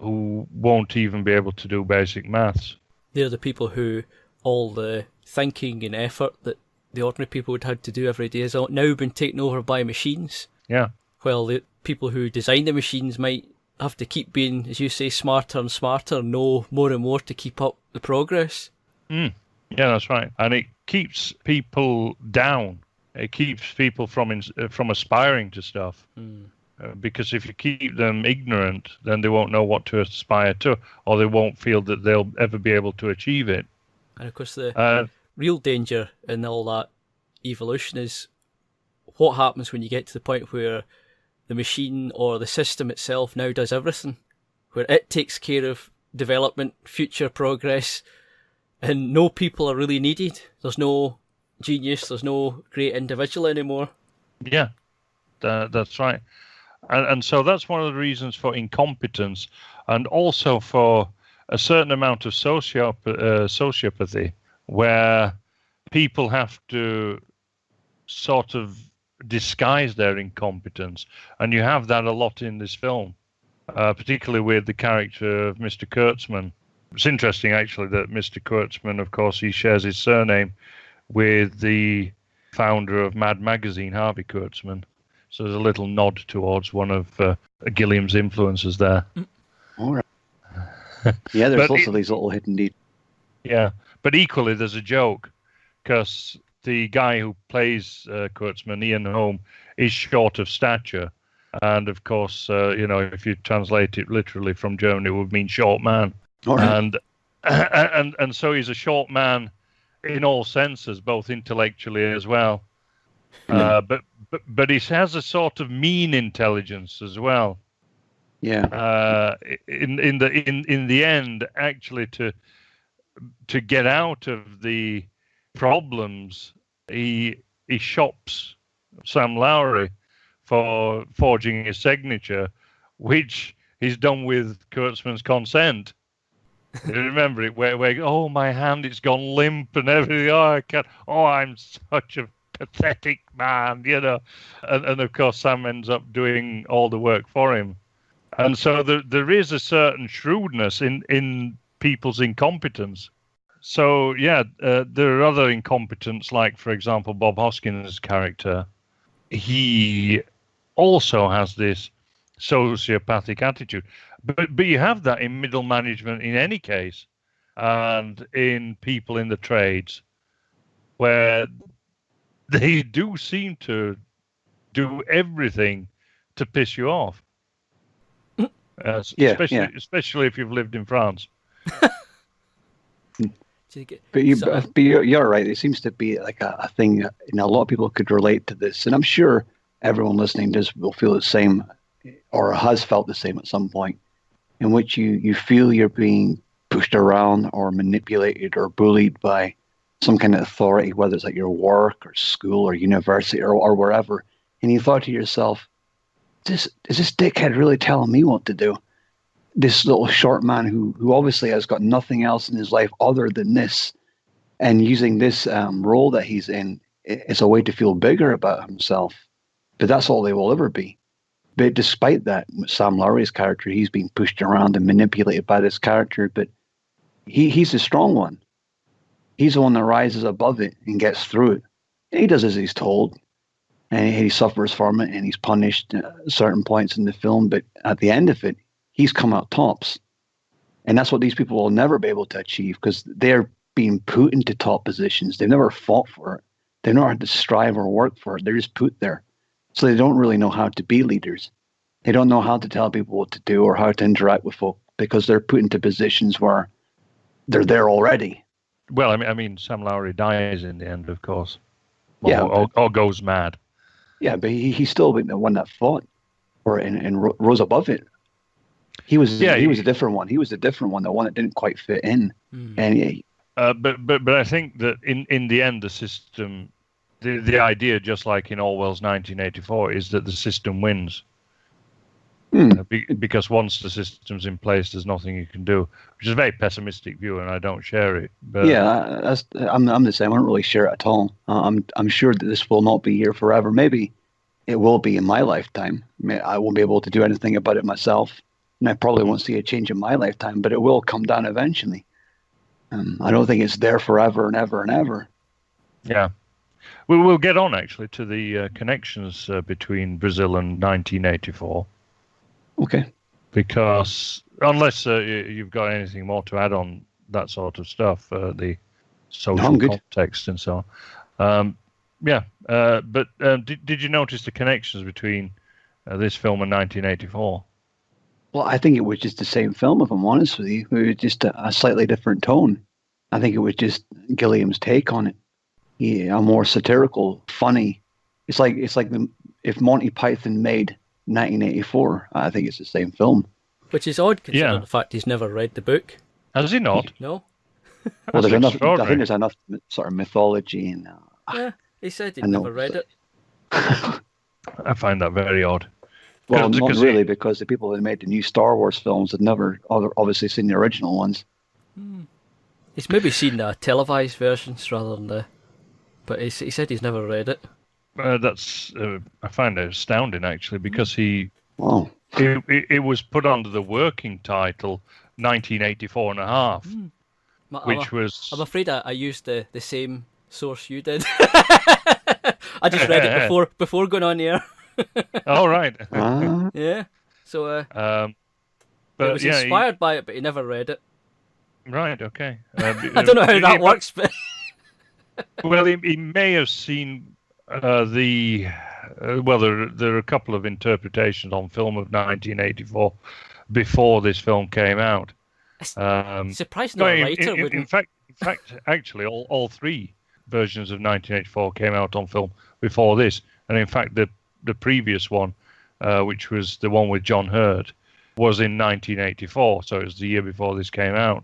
who won't even be able to do basic maths. They're the people who all the thinking and effort that the ordinary people would have to do every day has now been taken over by machines. Yeah. While the people who design the machines might have to keep being, as you say, smarter and smarter, know more and more to keep up the progress. Yeah, that's right. And it keeps people down. It keeps people from aspiring to stuff. Because if you keep them ignorant, then they won't know what to aspire to, or they won't feel that they'll ever be able to achieve it. And of course, the real danger in all that evolution is what happens when you get to the point where the machine or the system itself now does everything, where it takes care of development, future progress, and no people are really needed. There's no genius, there's no great individual anymore. Yeah, that's right. And so that's one of the reasons for incompetence, and also for a certain amount of sociopathy, where people have to sort of disguise their incompetence. And you have that a lot in this film, particularly with the character of Mr. Kurtzman. It's interesting, actually, that Mr. Kurtzman, of course, he shares his surname with the founder of Mad Magazine, Harvey Kurtzman. So there's a little nod towards one of Gilliam's influences there. All right. Yeah, there's also these little hidden details. Yeah, but equally there's a joke, because the guy who plays Kurtzman, Ian Holm, is short of stature. And of course, if you translate it literally from German, it would mean short man. All right. And so he's a short man in all senses, both intellectually as well. But he has a sort of mean intelligence as well. Yeah. In the end, actually, to get out of the problems, he shops Sam Lowry for forging his signature, which he's done with Kurtzman's consent. You remember it, where oh, my hand, it's gone limp and everything. Oh, I can't. Oh, I'm such a pathetic man, And of course, Sam ends up doing all the work for him. And so there is a certain shrewdness in people's incompetence. So, there are other incompetents, like, for example, Bob Hoskins' character. He also has this sociopathic attitude. But you have that in middle management in any case, and in people in the trades, where they do seem to do everything to piss you off. Especially if you've lived in France. But you're right. It seems to be like a thing. A lot of people could relate to this, and I'm sure everyone listening will feel the same, or has felt the same at some point, in which you feel you're being pushed around or manipulated or bullied by some kind of authority, whether it's at your work or school or university or wherever, and you thought to yourself, is this dickhead really telling me what to do? This little short man who obviously has got nothing else in his life other than this, and using this role that he's in as a way to feel bigger about himself. But that's all they will ever be. But despite that, Sam Lowry's character, he's being pushed around and manipulated by this character, but he's the strong one. He's the one that rises above it and gets through it. And he does as he's told, and he suffers from it, and he's punished at certain points in the film, but at the end of it, he's come out tops. And that's what these people will never be able to achieve, because they're being put into top positions. They've never fought for it. They've never had to strive or work for it. They're just put there. So they don't really know how to be leaders. They don't know how to tell people what to do or how to interact with folk, because they're put into positions where they're there already. Well, I mean, Sam Lowry dies in the end, of course. Or goes mad. Yeah, but he's still the one that fought for it and rose above it. He was a different one. He was a different one, the one that didn't quite fit in. And but I think that in the end, the system, the idea, just like in Orwell's 1984, is that the system wins. Because once the system's in place, there's nothing you can do, which is a very pessimistic view, and I don't share it. But I'm the same. I don't really share it at all. I'm sure that this will not be here forever. Maybe it will be in my lifetime. I won't be able to do anything about it myself, and I probably won't see a change in my lifetime. But it will come down eventually. I don't think it's there forever and ever and ever. Yeah, we'll get on actually to the connections between Brazil and 1984. Okay. Because unless you've got anything more to add on that sort of stuff, the social context and so on. But did you notice the connections between this film and 1984? Well, I think it was just the same film, if I'm honest with you. It was just a slightly different tone. I think it was just Gilliam's take on it. A more satirical, funny. It's like if Monty Python made 1984. I think it's the same film. Which is odd, considering the fact he's never read the book. Has he not? No. Well, there's enough. I think there's enough sort of mythology and. He said he'd never read it. I find that very odd. Well, not really, because the people that made the new Star Wars films had never obviously seen the original ones. He's maybe seen the televised versions rather than the. But he said he's never read it. That's I find it astounding actually, because it was put under the working title 1984 and a half, which was. I'm afraid I used the same source you did. I just read it before going on here. Oh right. Yeah. So. But he was inspired by it, but he never read it. Right. Okay. I don't know how that works, but. Well, he may have seen well, there are a couple of interpretations on film of 1984 before this film came out. Surprised No, not a writer in wouldn't. fact, actually, all three versions of 1984 came out on film before this, and in fact, the previous one, which was the one with John Hurt, was in 1984, so it was the year before this came out.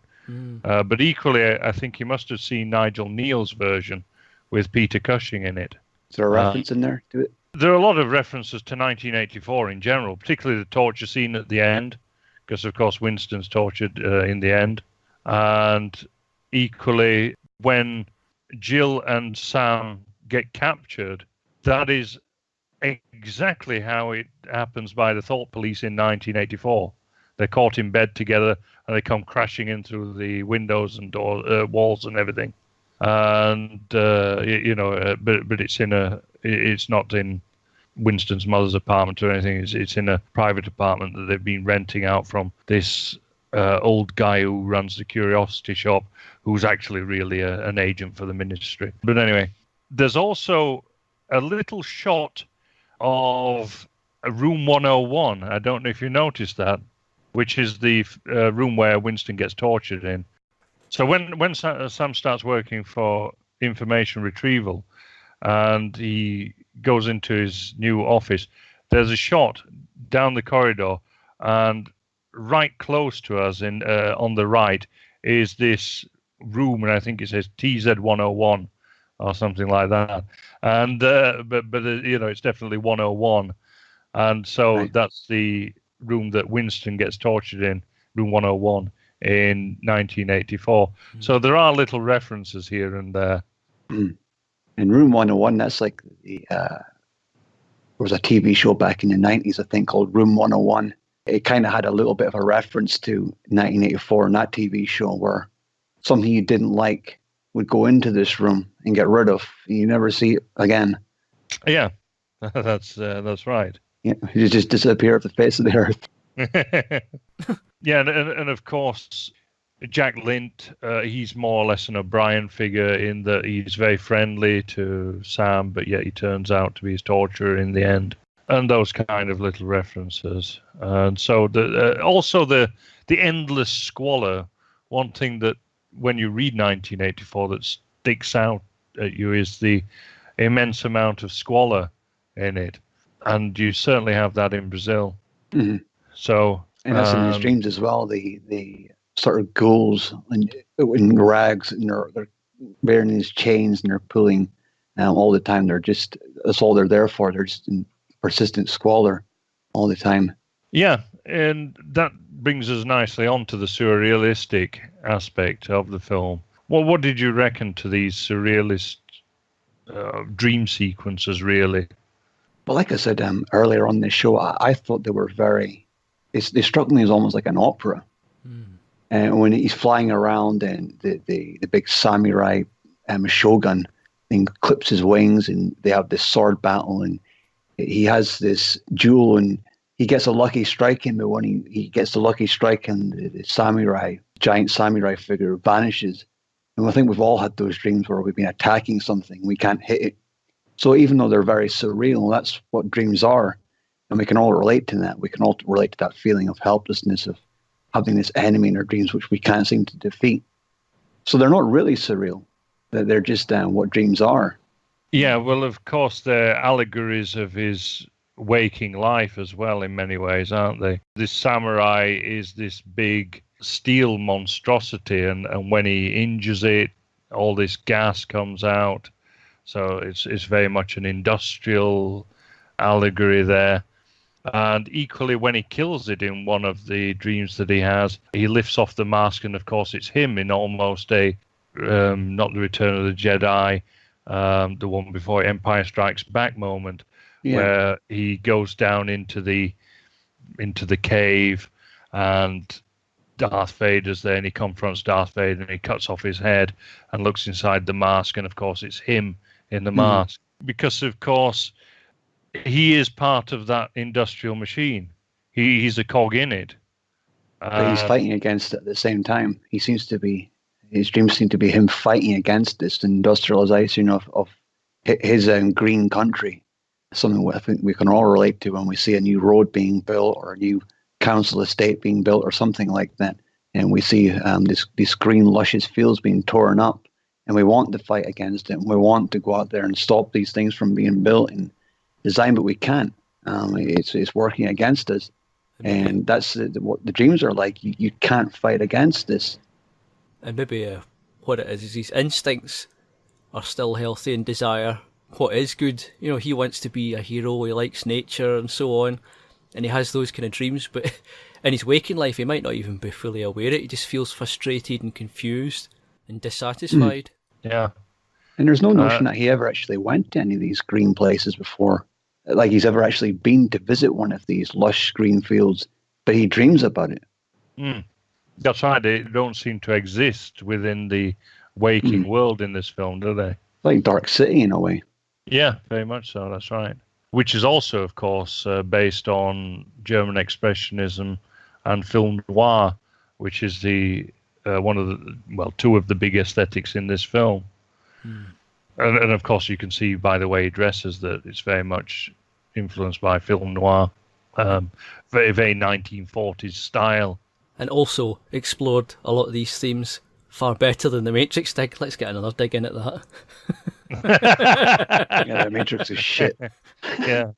But equally, I think you must have seen Nigel Neal's version with Peter Cushing in it. Is there a reference in there to it? There are a lot of references to 1984 in general, particularly the torture scene at the end, because, of course, Winston's tortured in the end. And equally, when Jill and Sam get captured, that is exactly how it happens by the Thought Police in 1984. They're caught in bed together, and they come crashing in through the windows and walls and everything. And but it's not in Winston's mother's apartment or anything. It's in a private apartment that they've been renting out from this old guy who runs the curiosity shop, who's actually really an agent for the ministry. But anyway, there's also a little shot of room 101. I don't know if you noticed that, which is the room where Winston gets tortured in. So when Sam starts working for information retrieval and he goes into his new office, there's a shot down the corridor, and right close to us on the right is this room, and I think it says TZ101 or something like that. And but it's definitely 101, and so Right. that's the room that Winston gets tortured in, room 101 in 1984. So there are little references here and there. In Room 101, that's like there was a TV show back in the 90s, I think, called Room 101. It kind of had a little bit of a reference to 1984 in that TV show, where something you didn't like would go into this room and get rid of. You never see it again. Yeah, that's right. Yeah, you just disappear off the face of the earth. Yeah, and of course, Jack Lint, he's more or less an O'Brien figure in that he's very friendly to Sam, but yet he turns out to be his torturer in the end. And those kind of little references. And so also the endless squalor. One thing that when you read 1984 that sticks out at you is the immense amount of squalor in it. And you certainly have that in Brazil. Mm-hmm. So, and that's in his dreams as well. The sort of ghouls in rags, and they're wearing these chains and they're pulling all the time. That's all they're there for. They're just in persistent squalor all the time. Yeah, and that brings us nicely on to the surrealistic aspect of the film. Well, what did you reckon to these surrealist dream sequences, really? Well, like I said earlier on the show, I thought they were they struck me as almost like an opera. And when he's flying around and the big samurai shogun and clips his wings, and they have this sword battle, and he has this duel, and he gets a lucky strike in, but when he gets the lucky strike, and the giant samurai figure vanishes. And I think we've all had those dreams where we've been attacking something, we can't hit it. So even though they're very surreal, that's what dreams are. And we can all relate to that. We can all relate to that feeling of helplessness, of having this enemy in our dreams which we can't seem to defeat. So they're not really surreal. They're just what dreams are. Yeah, well, of course, they're allegories of his waking life as well in many ways, aren't they? This samurai is this big steel monstrosity, and when he injures it, all this gas comes out. So it's very much an industrial allegory there. And equally, when he kills it in one of the dreams that he has, he lifts off the mask, and of course it's him in almost a, not the Return of the Jedi, the one before Empire Strikes Back moment, where he goes down into the cave, and Darth Vader's there, and he confronts Darth Vader, and he cuts off his head and looks inside the mask, and of course it's him in the mask. Because of course he is part of that industrial machine. He's a cog in it. But he's fighting against it at the same time. He seems to be his dreams seem to be him fighting against this industrialization of his green country. Something I think we can all relate to when we see a new road being built or a new council estate being built or something like that. And we see this green, luscious fields being torn up. And we want to fight against it. And we want to go out there and stop these things from being built and designed, but we can't. It's working against us. And that's what the dreams are like. You can't fight against this. And maybe what it is his instincts are still healthy and desire what is good. You know, he wants to be a hero, he likes nature and so on, and he has those kind of dreams, but in his waking life he might not even be fully aware of it. He just feels frustrated and confused and dissatisfied. Yeah. And there's no notion that he ever actually went to any of these green places before. Like he's ever actually been to visit one of these lush green fields, but he dreams about it. That's right. They don't seem to exist within the waking world in this film, do they? Like Dark City in a way. Yeah, very much so. That's right. Which is also, of course, based on German expressionism and film noir, which is the two of the big aesthetics in this film. And of course, you can see by the way he dresses that it's very much influenced by film noir, very, very 1940s style. And also explored a lot of these themes far better than The Matrix did. Let's get another dig in at that. Yeah, The Matrix is shit. Yeah,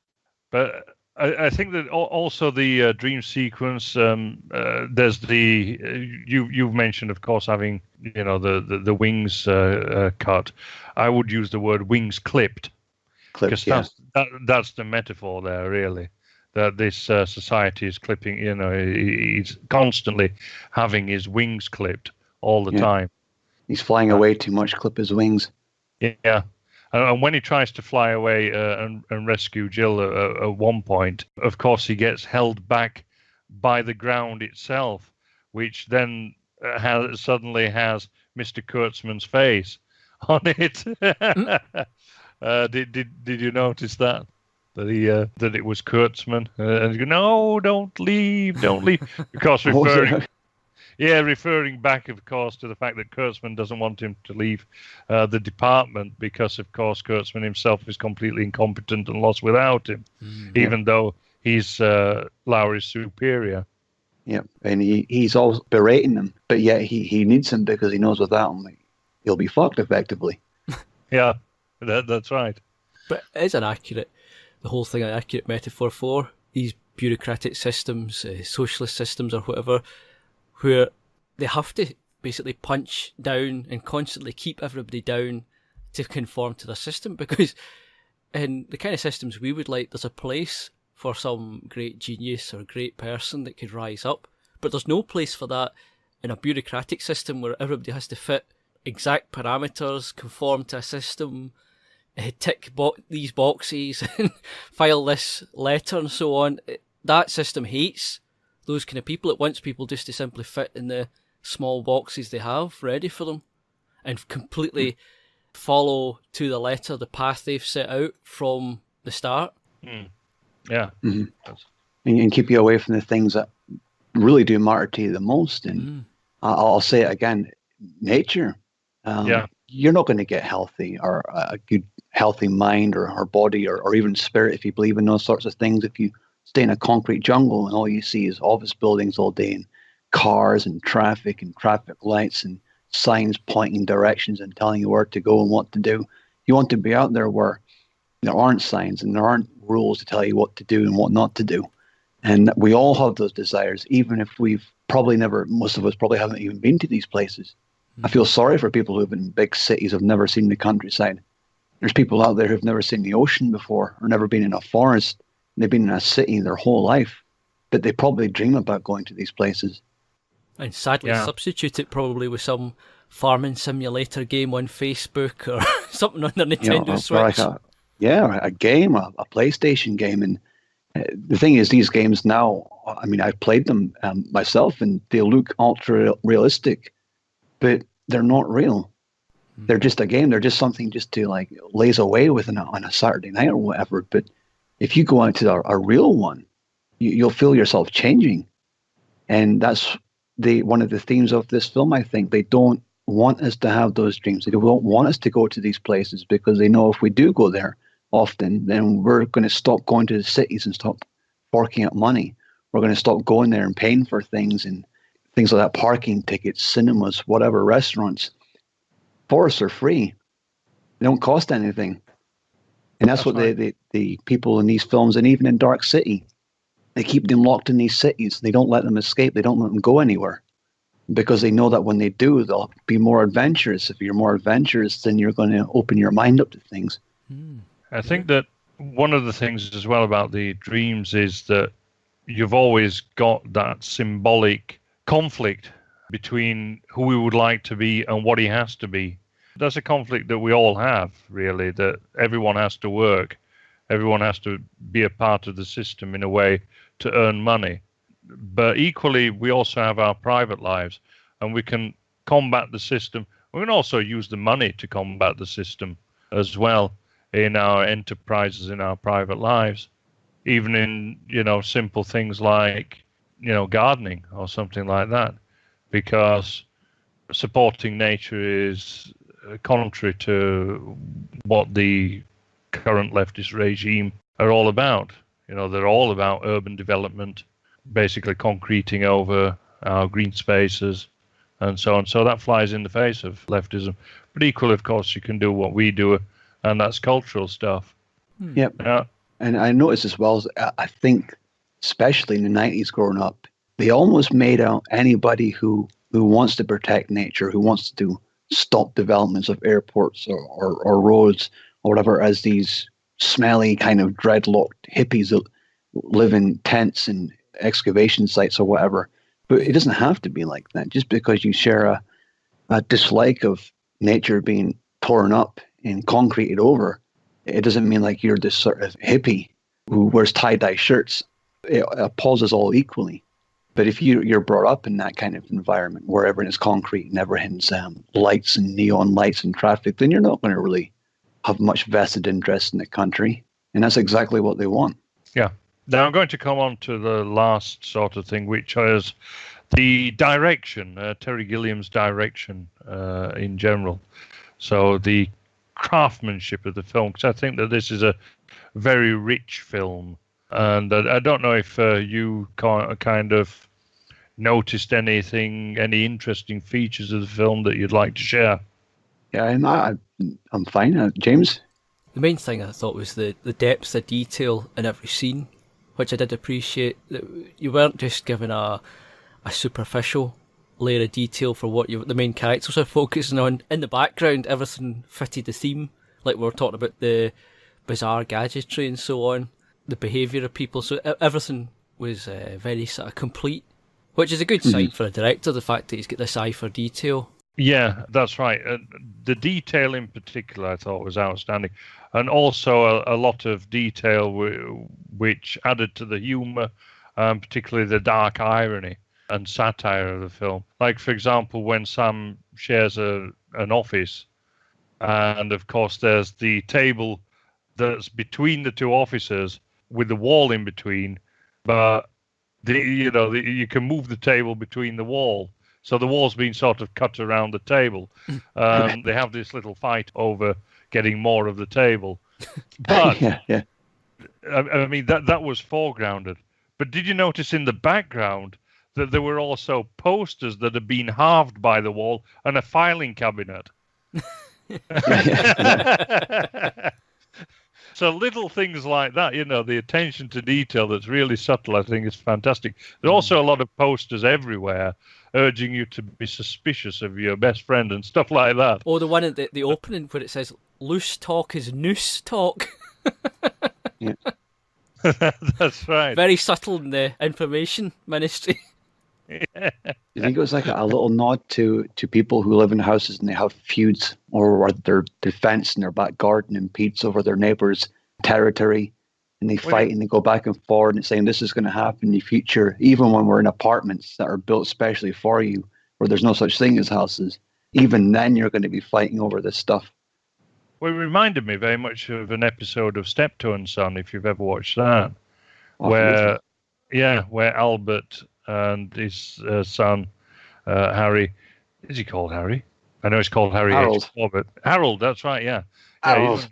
but I think that also the dream sequence. There's you've mentioned, of course, having the wings cut. I would use the word wings clipped, because that's the metaphor there, really. That this society is clipping. He's constantly having his wings clipped all the time. He's flying away too much. Clip his wings. Yeah. And when he tries to fly away and rescue Jill at one point, of course, he gets held back by the ground itself, which then suddenly has Mr. Kurtzman's face on it. Did you notice that? That it was Kurtzman? And you go, no, don't leave. Because referring back, of course, to the fact that Kurtzman doesn't want him to leave the department because, of course, Kurtzman himself is completely incompetent and lost without him, even though he's Lowry's superior. Yeah, and he's always berating him, but yet he needs him because he knows without him he'll be fucked, effectively. Yeah, that's right. But it is the whole thing an accurate metaphor for these bureaucratic systems, socialist systems or whatever, where they have to basically punch down and constantly keep everybody down to conform to the system, because in the kind of systems we would like, there's a place for some great genius or great person that could rise up, but there's no place for that in a bureaucratic system where everybody has to fit exact parameters, conform to a system, tick these boxes and file this letter and so on. That system hates those kind of people. It wants people just to simply fit in the small boxes they have ready for them and completely follow to the letter the path they've set out from the start. Yeah. And keep you away from the things that really do matter to you the most. And I'll say it again, nature. You're not going to get healthy or a good healthy mind or body or even spirit if you believe in those sorts of things if you stay in a concrete jungle and all you see is office buildings all day and cars and traffic lights and signs pointing directions and telling you where to go and what to do. You want to be out there where there aren't signs and there aren't rules to tell you what to do and what not to do. And we all have those desires, even if most of us probably haven't even been to these places. I feel sorry for people who live in big cities, have never seen the countryside. There's people out there who've never seen the ocean before or never been in a forest. They've been in a city their whole life, but they probably dream about going to these places. And sadly substitute it probably with some farming simulator game on Facebook or something on their Nintendo Switch. A game, a PlayStation game. And the thing is, these games now, I mean, I've played them myself and they look ultra realistic, but they're not real. They're just a game. They're just something just to like laze away with on a Saturday night or whatever. But if you go out to a real one, you'll feel yourself changing. And that's one of the themes of this film, I think. They don't want us to have those dreams. They don't want us to go to these places because they know if we do go there often, then we're going to stop going to the cities and stop forking out money. We're going to stop going there and paying for things and things like that, parking tickets, cinemas, whatever, restaurants. Forests are free. They don't cost anything. And that's what right. the people in these films, and even in Dark City, they keep them locked in these cities. They don't let them escape. They don't let them go anywhere because they know that when they do, they'll be more adventurous. If you're more adventurous, then you're going to open your mind up to things. I think that one of the things as well about the dreams is that you've always got that symbolic conflict between who we would like to be and what he has to be. That's a conflict that we all have, really, that everyone has to work. Everyone has to be a part of the system in a way to earn money. But equally, we also have our private lives, and we can combat the system. We can also use the money to combat the system as well in our enterprises, in our private lives, even in, simple things like, gardening or something like that, because supporting nature is contrary to what the current leftist regime are all about. They're all about urban development, basically concreting over our green spaces and so on. So that flies in the face of leftism. But equally, of course, you can do what we do, and that's cultural stuff. Yep. And I noticed as well, I think, especially in the 90s growing up, they almost made out anybody who wants to protect nature, who wants to stop developments of airports or roads or whatever, as these smelly kind of dreadlocked hippies that live in tents and excavation sites or whatever. But it doesn't have to be like that. Just because you share a dislike of nature being torn up and concreted over, it doesn't mean like you're this sort of hippie who wears tie-dye shirts. It appalls us all equally. But if you're brought up in that kind of environment where everything is concrete and everything's lights and neon lights and traffic, then you're not going to really have much vested interest in the country. And that's exactly what they want. Yeah. Now I'm going to come on to the last sort of thing, which is the direction, Terry Gilliam's direction in general. So the craftsmanship of the film, because I think that this is a very rich film. And I don't know if you kind of noticed any interesting features of the film that you'd like to share. Yeah, I'm fine. James? The main thing I thought was the depth of detail in every scene, which I did appreciate. That you weren't just given a superficial layer of detail for what the main characters are focusing on. In the background, everything fitted the theme, like we were talking about the bizarre gadgetry and so on, the behaviour of people. So everything was very sort of complete, which is a good sign for a director, the fact that he's got this eye for detail. Yeah, that's right. The detail in particular I thought was outstanding. And also a lot of detail which added to the humour, particularly the dark irony and satire of the film. Like, for example, when Sam shares an office, and of course there's the table that's between the two offices with the wall in between, but you can move the table between the wall. So the wall's been sort of cut around the table. They have this little fight over getting more of the table. But yeah. I mean, that was foregrounded. But did you notice in the background that there were also posters that had been halved by the wall and a filing cabinet? So little things like that, the attention to detail that's really subtle, I think is fantastic. There's also a lot of posters everywhere urging you to be suspicious of your best friend and stuff like that. Or the one at the opening where it says, "Loose talk is noose talk." Yeah. That's right. Very subtle in the information ministry. Yeah. You think it was like a little nod to people who live in houses and they have feuds or their defense in their back garden and competes over their neighbor's territory, and they fight and they go back and forward and saying this is going to happen in the future, even when we're in apartments that are built especially for you, where there's no such thing as houses. Even then, you're going to be fighting over this stuff. Well, it reminded me very much of an episode of Steptoe and Son, if you've ever watched that, where Albert and his son, Harry, is he called Harry? I know it's called Harry Harold. H. Corbett. Harold, that's right, yeah. Harold.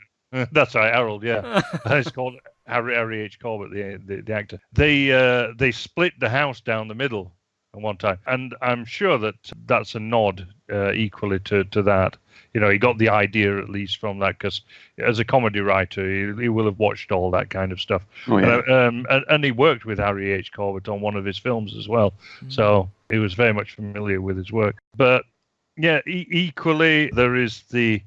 That's right, Harold, yeah. It's called Harry H. Corbett, the actor. They split the house down the middle at one time. And I'm sure that's a nod equally to that. You know, he got the idea at least from that, because as a comedy writer, he will have watched all that kind of stuff. Oh, yeah. And he worked with Harry H. Corbett on one of his films as well. So he was very much familiar with his work. But yeah, equally, there is the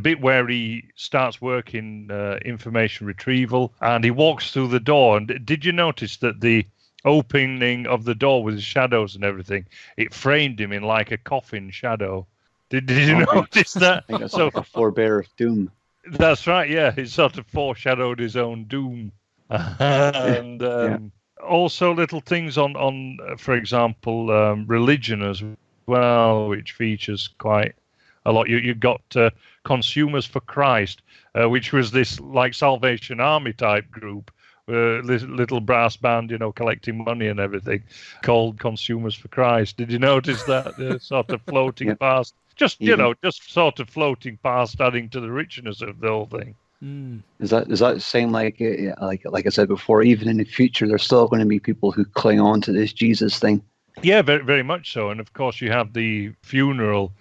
bit where he starts working information retrieval, and he walks through the door. And did you notice that the opening of the door with the shadows and everything, it framed him in like a coffin shadow? Did you notice that? I think that's like a forebear of doom. That's right, yeah. It sort of foreshadowed his own doom. And also little things on for example, religion as well, which features quite a lot. You got Consumers for Christ, which was this like Salvation Army type group, little brass band, you know, collecting money and everything, called Consumers for Christ. Did you notice that sort of floating past? Just just sort of floating past, adding to the richness of the whole thing. Is that saying like I said before, even in the future, there's still going to be people who cling on to this Jesus thing? Yeah, very, very much so. And of course, you have the funeral,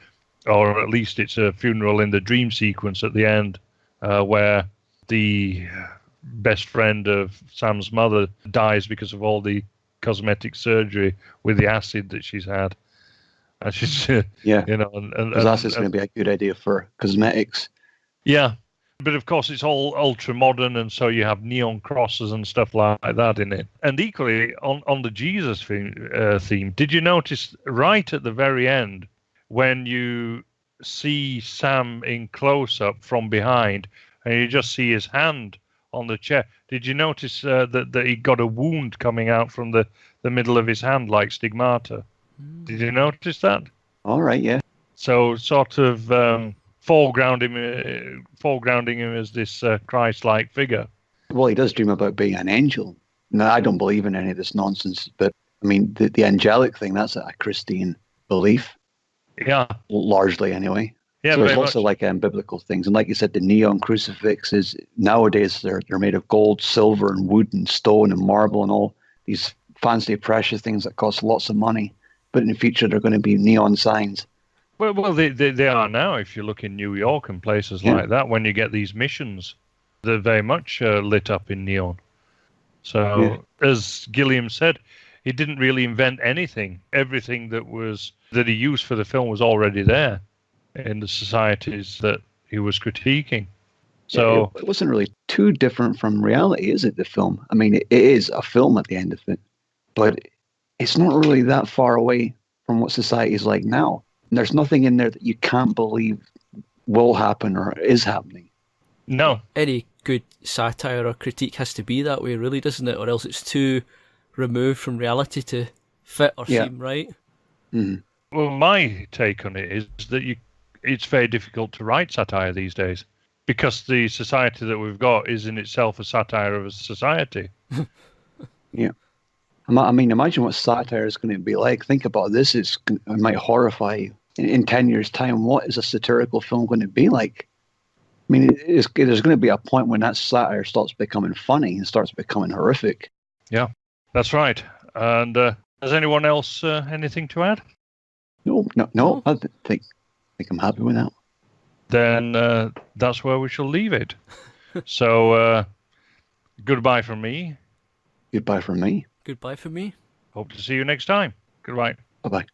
or at least it's a funeral in the dream sequence at the end, where the best friend of Sam's mother dies because of all the cosmetic surgery with the acid that she's had. And she's, you know, and that's just going to be a good idea for cosmetics. Yeah. But of course, it's all ultra modern, and so you have neon crosses and stuff like that in it. And equally, on the Jesus theme, did you notice right at the very end when you see Sam in close up from behind, and you just see his hand on the chair? Did you notice that he got a wound coming out from the middle of his hand, like stigmata? Did you notice that? All right, yeah. So sort of foregrounding him as this Christ-like figure. Well, he does dream about being an angel. Now, I don't believe in any of this nonsense, but I mean, the angelic thing, that's a Christian belief. Yeah. Largely, anyway. Yeah, so there's lots of like biblical things. And like you said, the neon crucifixes, nowadays they're made of gold, silver, and wood, and stone, and marble, and all these fancy, precious things that cost lots of money. But in the future, they're going to be neon signs. Well, they are now. If you look in New York and places like that, when you get these missions, they're very much lit up in neon. So, as Gilliam said, he didn't really invent anything. Everything that he used for the film was already there in the societies that he was critiquing. So it wasn't really too different from reality, is it? The film. I mean, it is a film at the end of it, but it's not really that far away from what society is like now. And there's nothing in there that you can't believe will happen or is happening. No. Any good satire or critique has to be that way, really, doesn't it? Or else it's too removed from reality to fit or seem right. Mm-hmm. Well, my take on it is that it's very difficult to write satire these days, because the society that we've got is in itself a satire of a society. Yeah. I mean, imagine what satire is going to be like. Think about this. It might horrify you. In 10 years' time, what is a satirical film going to be like? I mean, there's going to be a point when that satire starts becoming funny and starts becoming horrific. Yeah, that's right. And has anyone else anything to add? No. I think I'm happy with that. Then that's where we shall leave it. So, goodbye from me. Goodbye from me. Goodbye from me. Hope to see you next time. Goodbye. Bye-bye.